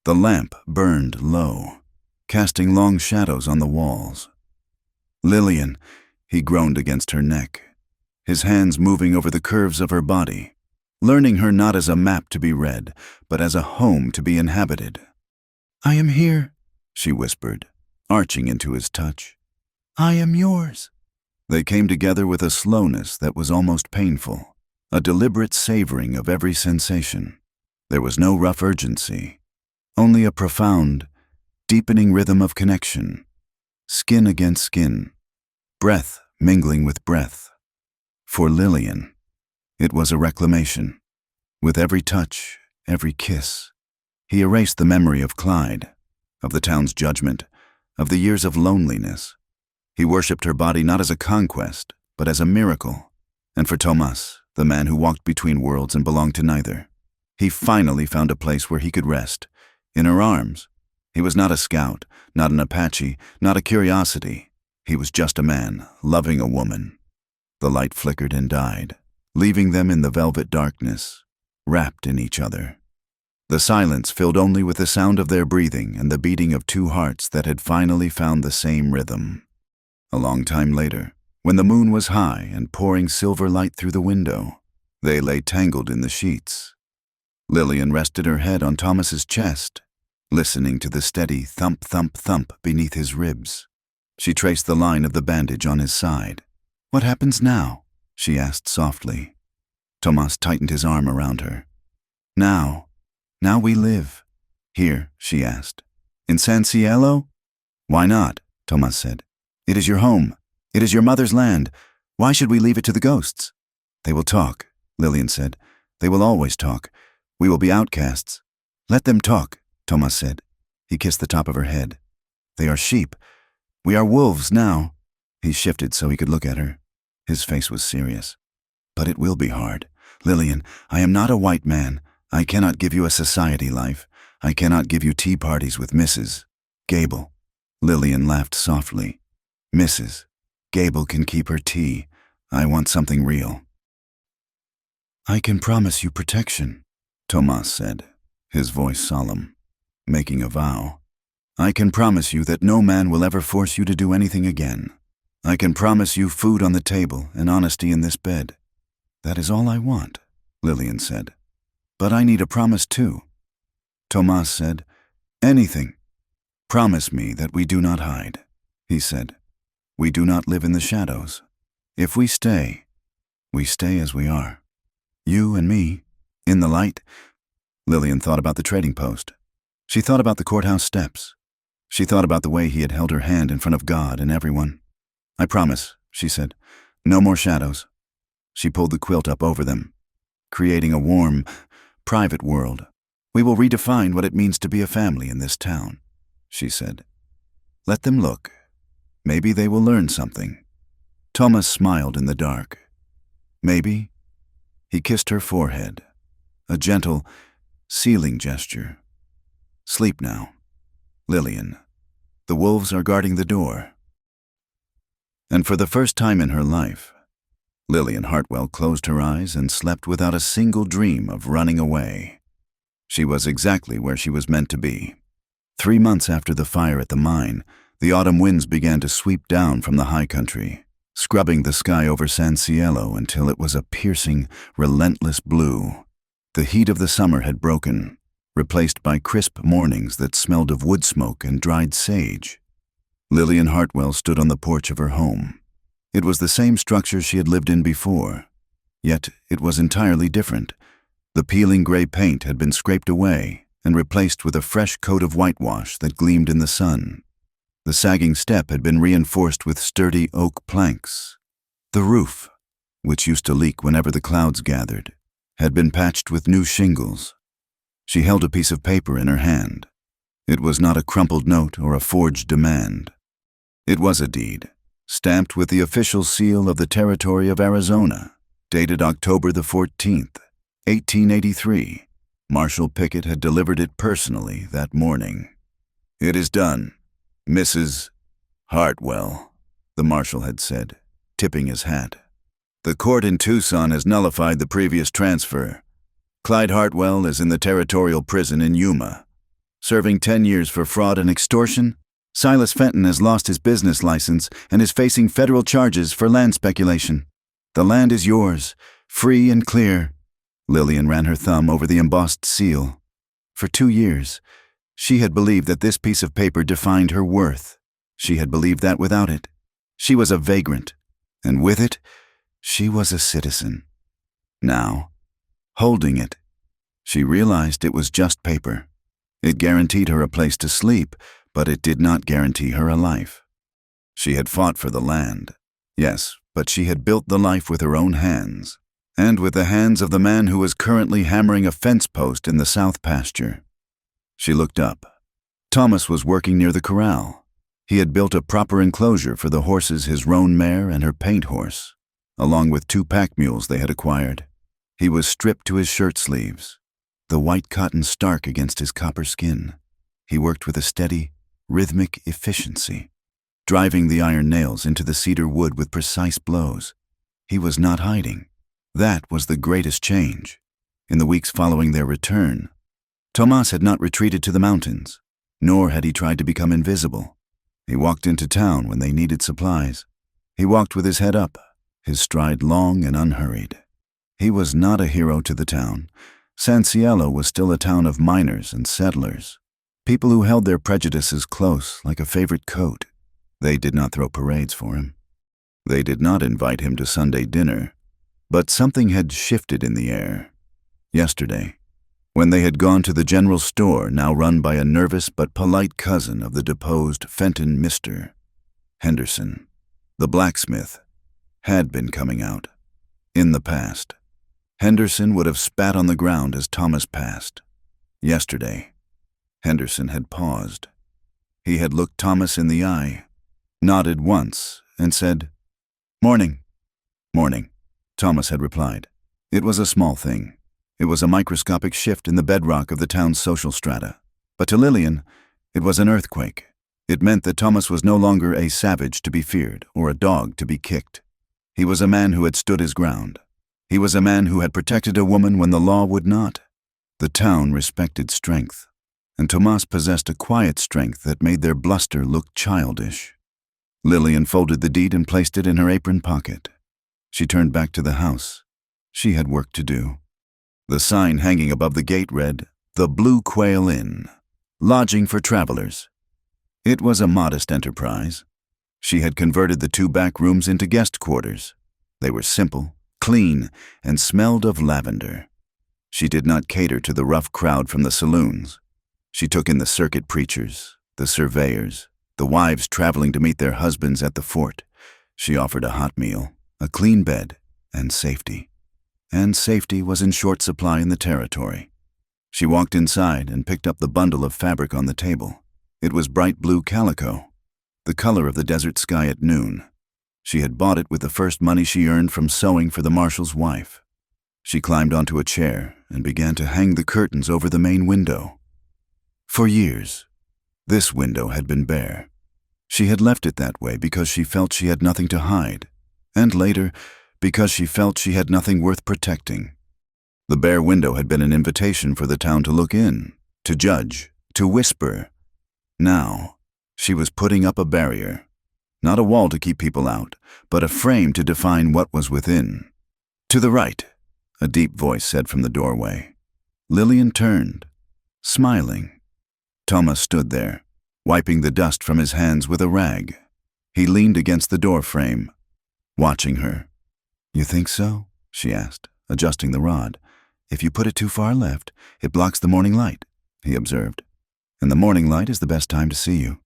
Speaker 1: The lamp burned low, casting long shadows on the walls. "Lillian," he groaned against her neck, his hands moving over the curves of her body, learning her not as a map to be read, but as a home to be inhabited. "I am here," she whispered, arching into his touch. "I am yours." They came together with a slowness that was almost painful, a deliberate savoring of every sensation. There was no rough urgency, only a profound, deepening rhythm of connection, skin against skin, breath mingling with breath. For Lillian, it was a reclamation. With every touch, every kiss. He erased the memory of Clyde, of the town's judgment, of the years of loneliness. He worshipped her body not as a conquest, but as a miracle. And for Tomas, the man who walked between worlds and belonged to neither, he finally found a place where he could rest, in her arms. He was not a scout, not an Apache, not a curiosity. He was just a man, loving a woman. The light flickered and died, leaving them in the velvet darkness, wrapped in each other. The silence filled only with the sound of their breathing and the beating of two hearts that had finally found the same rhythm. A long time later, when the moon was high and pouring silver light through the window, they lay tangled in the sheets. Lillian rested her head on Thomas's chest, listening to the steady thump, thump, thump beneath his ribs. She traced the line of the bandage on his side. "What happens now?" she asked softly. Tomas tightened his arm around her. Now we live." "Here?" she asked. "In San Cielo?" "Why not?" Tomas said. "It is your home. It is your mother's land. Why should we leave it to the ghosts?" "They will talk," Lillian said. "They will always talk. We will be outcasts." "Let them talk," Tomas said. He kissed the top of her head. "They are sheep. We are wolves now." He shifted so he could look at her. His face was serious. "But it will be hard. Lillian, I am not a white man. I cannot give you a society life. I cannot give you tea parties with Mrs. Gable." Lillian laughed softly. "Mrs. Gable can keep her tea. I want something real." "I can promise you protection," Tomas said, his voice solemn, making a vow. "I can promise you that no man will ever force you to do anything again. I can promise you food on the table and honesty in this bed. That is all I want," Lillian said. "But I need a promise too." Tomas said, "Anything. Promise me that we do not hide," he said. "We do not live in the shadows. If we stay as we are. You and me, in the light." Lillian thought about the trading post. She thought about the courthouse steps. She thought about the way he had held her hand in front of God and everyone. "I promise," she said. "No more shadows." She pulled the quilt up over them, creating a warm, private world. "We will redefine what it means to be a family in this town," she said. "Let them look. Maybe they will learn something." Thomas smiled in the dark. "Maybe." He kissed her forehead, a gentle, sealing gesture. "Sleep now, Lillian. The wolves are guarding the door." And for the first time in her life, Lillian Hartwell closed her eyes and slept without a single dream of running away. She was exactly where she was meant to be. 3 months after the fire at the mine, the autumn winds began to sweep down from the high country, scrubbing the sky over San Cielo until it was a piercing, relentless blue. The heat of the summer had broken, replaced by crisp mornings that smelled of wood smoke and dried sage. Lillian Hartwell stood on the porch of her home. It was the same structure she had lived in before, yet it was entirely different. The peeling gray paint had been scraped away and replaced with a fresh coat of whitewash that gleamed in the sun. The sagging step had been reinforced with sturdy oak planks. The roof, which used to leak whenever the clouds gathered, had been patched with new shingles. She held a piece of paper in her hand. It was not a crumpled note or a forged demand. It was a deed, stamped with the official seal of the territory of Arizona, dated October the 14th, 1883. Marshal Pickett had delivered it personally that morning. "It is done, Mrs. Hartwell," the marshal had said, tipping his hat. "The court in Tucson has nullified the previous transfer. Clyde Hartwell is in the territorial prison in Yuma, serving 10 years for fraud and extortion. Silas Fenton has lost his business license and is facing federal charges for land speculation. The land is yours, free and clear." Lillian ran her thumb over the embossed seal. For 2 years, she had believed that this piece of paper defined her worth. She had believed that without it, she was a vagrant, and with it, she was a citizen. Now, holding it, she realized it was just paper. It guaranteed her a place to sleep, but it did not guarantee her a life. She had fought for the land, yes, but she had built the life with her own hands. and with the hands of the man who was currently hammering a fence post in the south pasture. She looked up. Thomas was working near the corral. He had built a proper enclosure for the horses, his roan mare and her paint horse, along with 2 pack mules they had acquired. He was stripped to his shirt sleeves, the white cotton stark against his copper skin. He worked with a steady, rhythmic efficiency, driving the iron nails into the cedar wood with precise blows. He was not hiding. That was the greatest change. In the weeks following their return, Thomas had not retreated to the mountains, nor had he tried to become invisible. He walked into town when they needed supplies. He walked with his head up, his stride long and unhurried. He was not a hero to the town. San Cielo was still a town of miners and settlers, people who held their prejudices close like a favorite coat. They did not throw parades for him. They did not invite him to Sunday dinner. But something had shifted in the air. Yesterday, when they had gone to the general store now run by a nervous but polite cousin of the deposed Fenton Mr. Henderson, the blacksmith, had been coming out. In the past, Henderson would have spat on the ground as Thomas passed. Yesterday, Henderson had paused. He had looked Thomas in the eye, nodded once, and said, "Morning." "Morning," Thomas had replied. It was a small thing. It was a microscopic shift in the bedrock of the town's social strata. But to Lillian, it was an earthquake. It meant that Thomas was no longer a savage to be feared or a dog to be kicked. He was a man who had stood his ground. He was a man who had protected a woman when the law would not. The town respected strength, and Thomas possessed a quiet strength that made their bluster look childish. Lillian folded the deed and placed it in her apron pocket. She turned back to the house. She had work to do. The sign hanging above the gate read, "The Blue Quail Inn, lodging for travelers." It was a modest enterprise. She had converted the 2 back rooms into guest quarters. They were simple, clean, and smelled of lavender. She did not cater to the rough crowd from the saloons. She took in the circuit preachers, the surveyors, the wives traveling to meet their husbands at the fort. She offered a hot meal, a clean bed, and safety. And safety was in short supply in the territory. She walked inside and picked up the bundle of fabric on the table. It was bright blue calico, the color of the desert sky at noon. She had bought it with the first money she earned from sewing for the marshal's wife. She climbed onto a chair and began to hang the curtains over the main window. For years, this window had been bare. She had left it that way because she felt she had nothing to hide, and later, because she felt she had nothing worth protecting. The bare window had been an invitation for the town to look in, to judge, to whisper. Now, she was putting up a barrier. Not a wall to keep people out, but a frame to define what was within. "To the right," a deep voice said from the doorway. Lillian turned, smiling. Thomas stood there, wiping the dust from his hands with a rag. He leaned against the door frame, watching her. "You think so?" she asked, adjusting the rod. "If you put it too far left, it blocks the morning light," he observed. "And the morning light is the best time to see you."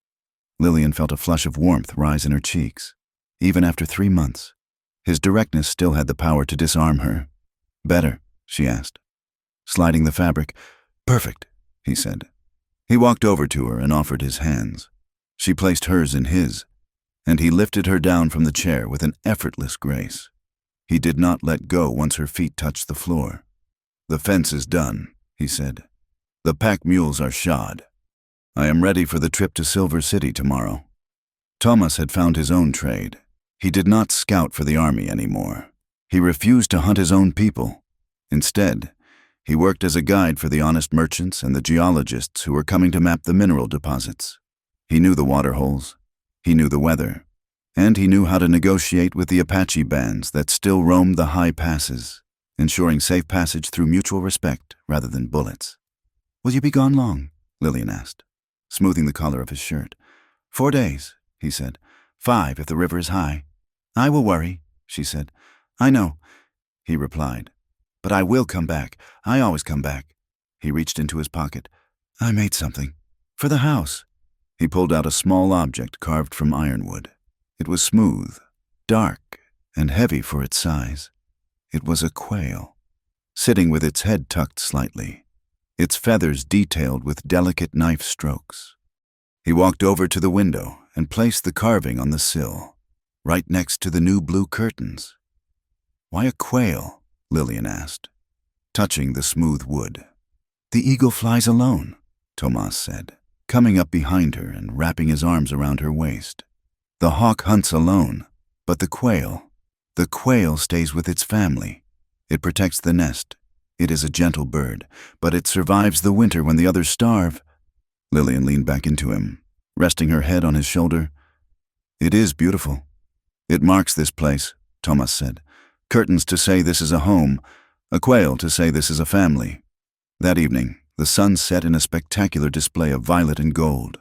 Speaker 1: Lillian felt a flush of warmth rise in her cheeks. Even after 3 months, his directness still had the power to disarm her. "Better?" she asked, sliding the fabric. "Perfect," he said. He walked over to her and offered his hands. She placed hers in his, and he lifted her down from the chair with an effortless grace. He did not let go once her feet touched the floor. "The fence is done," he said. "The pack mules are shod. I am ready for the trip to Silver City tomorrow." Thomas had found his own trade. He did not scout for the army anymore. He refused to hunt his own people. Instead, he worked as a guide for the honest merchants and the geologists who were coming to map the mineral deposits. He knew the water holes. He knew the weather. And he knew how to negotiate with the Apache bands that still roamed the high passes, ensuring safe passage through mutual respect rather than bullets. "Will you be gone long?" Lillian asked, smoothing the collar of his shirt. 4 days, he said. 5 if the river is high. "I will worry," she said. "I know," he replied. "But I will come back. I always come back." He reached into his pocket. "I made something. For the house." He pulled out a small object carved from ironwood. It was smooth, dark, and heavy for its size. It was a quail, sitting with its head tucked slightly, its feathers detailed with delicate knife strokes. He walked over to the window and placed the carving on the sill, right next to the new blue curtains. "Why a quail?" Lillian asked, touching the smooth wood. "The eagle flies alone," Tomas said, coming up behind her and wrapping his arms around her waist. "The hawk hunts alone, but the quail stays with its family. It protects the nest. It is a gentle bird, but it survives the winter when the others starve." Lillian leaned back into him, resting her head on his shoulder. "It is beautiful. It marks this place," Tomas said. "Curtains to say this is a home, a quail to say this is a family." That evening, the sun set in a spectacular display of violet and gold,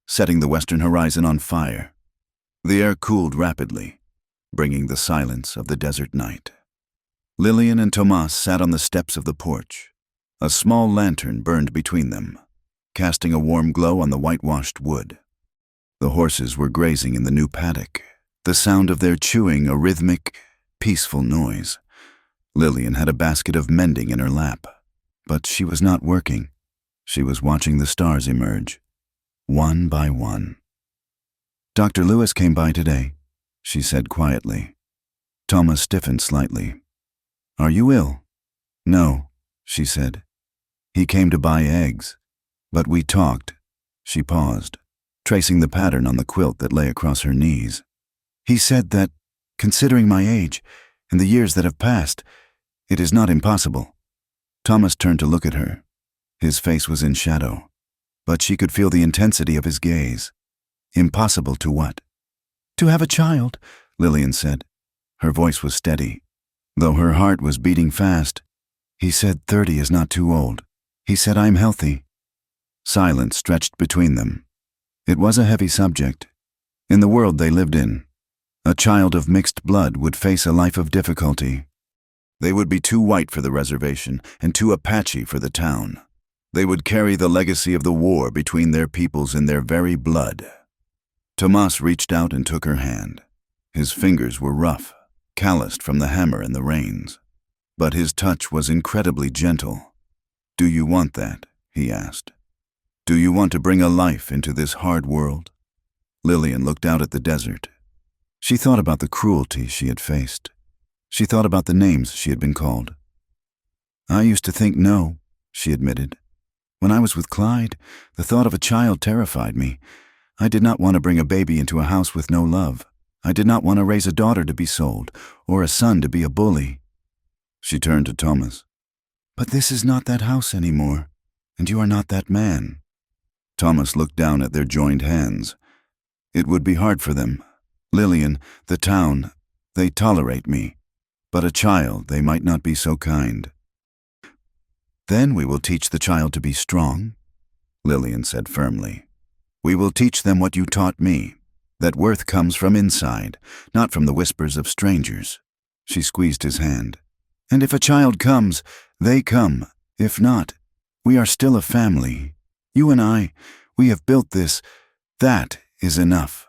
Speaker 1: setting the western horizon on fire. The air cooled rapidly, bringing the silence of the desert night. Lillian and Tomas sat on the steps of the porch. A small lantern burned between them, casting a warm glow on the whitewashed wood. The horses were grazing in the new paddock, the sound of their chewing a rhythmic, peaceful noise. Lillian had a basket of mending in her lap, but she was not working. She was watching the stars emerge, one by one. "Dr. Lewis came by today," she said quietly. Thomas stiffened slightly. "Are you ill?" "No," she said. "He came to buy eggs, but we talked." She paused, tracing the pattern on the quilt that lay across her knees. "He said that, considering my age and the years that have passed, it is not impossible." Thomas turned to look at her. His face was in shadow, but she could feel the intensity of his gaze. "Impossible to what?" "To have a child," Lillian said. Her voice was steady, though her heart was beating fast. "He said 30 is not too old. He said I'm healthy." Silence stretched between them. It was a heavy subject. In the world they lived in, a child of mixed blood would face a life of difficulty. They would be too white for the reservation and too Apache for the town. They would carry the legacy of the war between their peoples in their very blood. Tomas reached out and took her hand. His fingers were rough, calloused from the hammer and the reins, but his touch was incredibly gentle. "Do you want that?" he asked. "Do you want to bring a life into this hard world?" Lillian looked out at the desert. She thought about the cruelty she had faced. She thought about the names she had been called. "I used to think no," she admitted. "When I was with Clyde, the thought of a child terrified me. I did not want to bring a baby into a house with no love. I did not want to raise a daughter to be sold, or a son to be a bully." She turned to Thomas. "But this is not that house anymore, and you are not that man." Thomas looked down at their joined hands. "It would be hard for them. Lillian, the town, they tolerate me. But a child, they might not be so kind." "Then we will teach the child to be strong," Lillian said firmly. "We will teach them what you taught me, that worth comes from inside, not from the whispers of strangers." She squeezed his hand. "And if a child comes, they come. If not, we are still a family. You and I, we have built this. That is enough."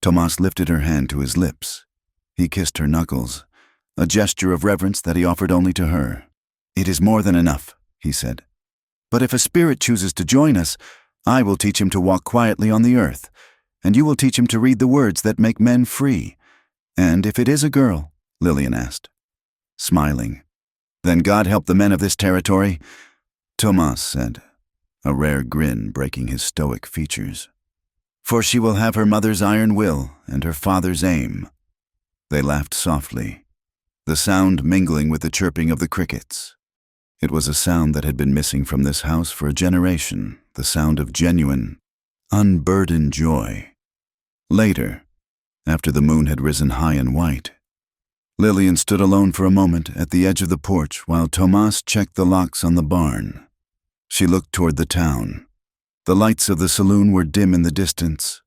Speaker 1: Tomas lifted her hand to his lips. He kissed her knuckles, a gesture of reverence that he offered only to her. "It is more than enough," he said. "But if a spirit chooses to join us, I will teach him to walk quietly on the earth, and you will teach him to read the words that make men free. And if it is a girl," Lillian asked, smiling, "then God help the men of this territory," Tomas said, a rare grin breaking his stoic features. "For she will have her mother's iron will and her father's aim." They laughed softly, the sound mingling with the chirping of the crickets. It was a sound that had been missing from this house for a generation, the sound of genuine, unburdened joy. Later, after the moon had risen high and white, Lillian stood alone for a moment at the edge of the porch while Tomas checked the locks on the barn. She looked toward the town. The lights of the saloon were dim in the distance.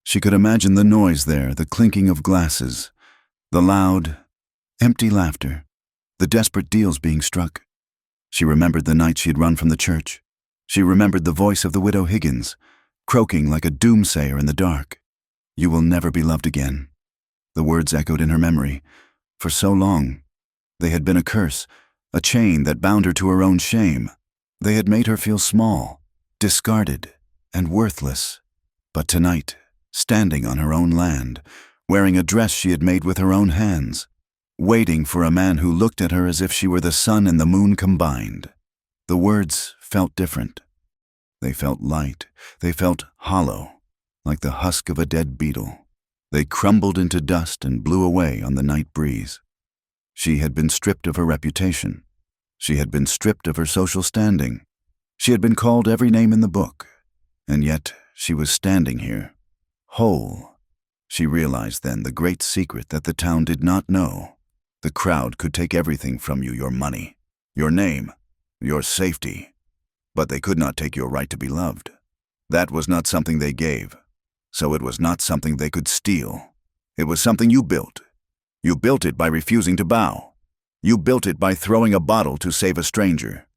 Speaker 1: She could imagine the noise there, the clinking of glasses, the loud, empty laughter, the desperate deals being struck. She remembered the night she had run from the church. She remembered the voice of the widow Higgins, croaking like a doomsayer in the dark. "You will never be loved again." The words echoed in her memory. For so long, They had been a curse, a chain that bound her to her own shame. They had made her feel small, discarded, and worthless. But tonight, standing on her own land, wearing a dress she had made with her own hands, waiting for a man who looked at her as if she were the sun and the moon combined. The words felt different. They felt light. They felt hollow, like the husk of a dead beetle. They crumbled into dust and blew away on the night breeze. She had been stripped of her reputation. She had been stripped of her social standing. She had been called every name in the book. And yet she was standing here, whole. She realized then the great secret that the town did not know. The crowd could take everything from you, your money, your name, your safety. But they could not take your right to be loved. That was not something they gave. So it was not something they could steal. It was something you built. You built it by refusing to bow. You built it by throwing a bottle to save a stranger.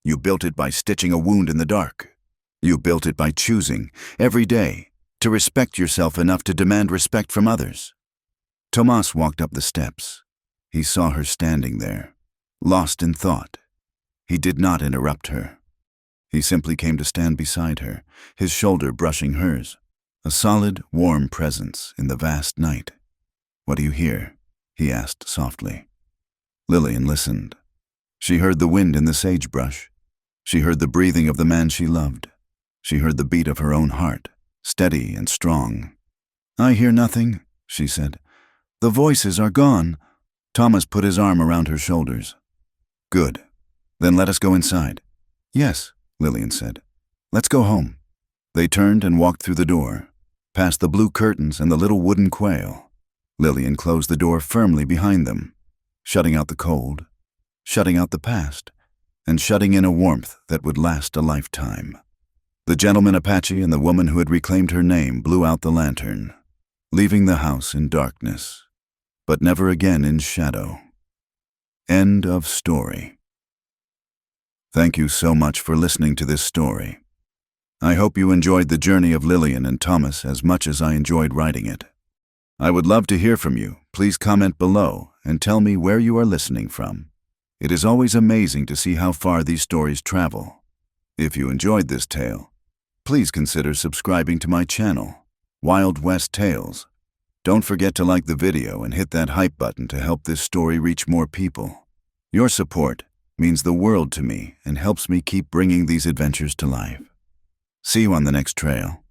Speaker 1: You built it by stitching a wound in the dark. You built it by choosing, every day, to respect yourself enough to demand respect from others. Tomas walked up the steps. He saw her standing there, lost in thought. He did not interrupt her. He simply came to stand beside her, his shoulder brushing hers, a solid, warm presence in the vast night. "What do you hear?" he asked softly. Lillian listened. She heard the wind in the sagebrush. She heard the breathing of the man she loved. She heard the beat of her own heart, steady and strong. "I hear nothing," she said. "The voices are gone." Thomas put his arm around her shoulders. "Good. Then let us go inside." "Yes," Lillian said. "Let's go home." They turned and walked through the door, past the blue curtains and the little wooden quail. Lillian closed the door firmly behind them, shutting out the cold, shutting out the past, and shutting in a warmth that would last a lifetime. The gentleman Apache and the woman who had reclaimed her name blew out the lantern, leaving the house in darkness, but never again in shadow. End of story. Thank you so much for listening to this story. I hope you enjoyed the journey of Lillian and Thomas as much as I enjoyed writing it. I would love to hear from you. Please comment below and tell me where you are listening from. It is always amazing to see how far these stories travel. If you enjoyed this tale, please consider subscribing to my channel, Wild West Tales. Don't forget to like the video and hit that hype button to help this story reach more people. Your support means the world to me and helps me keep bringing these adventures to life. See you on the next trail.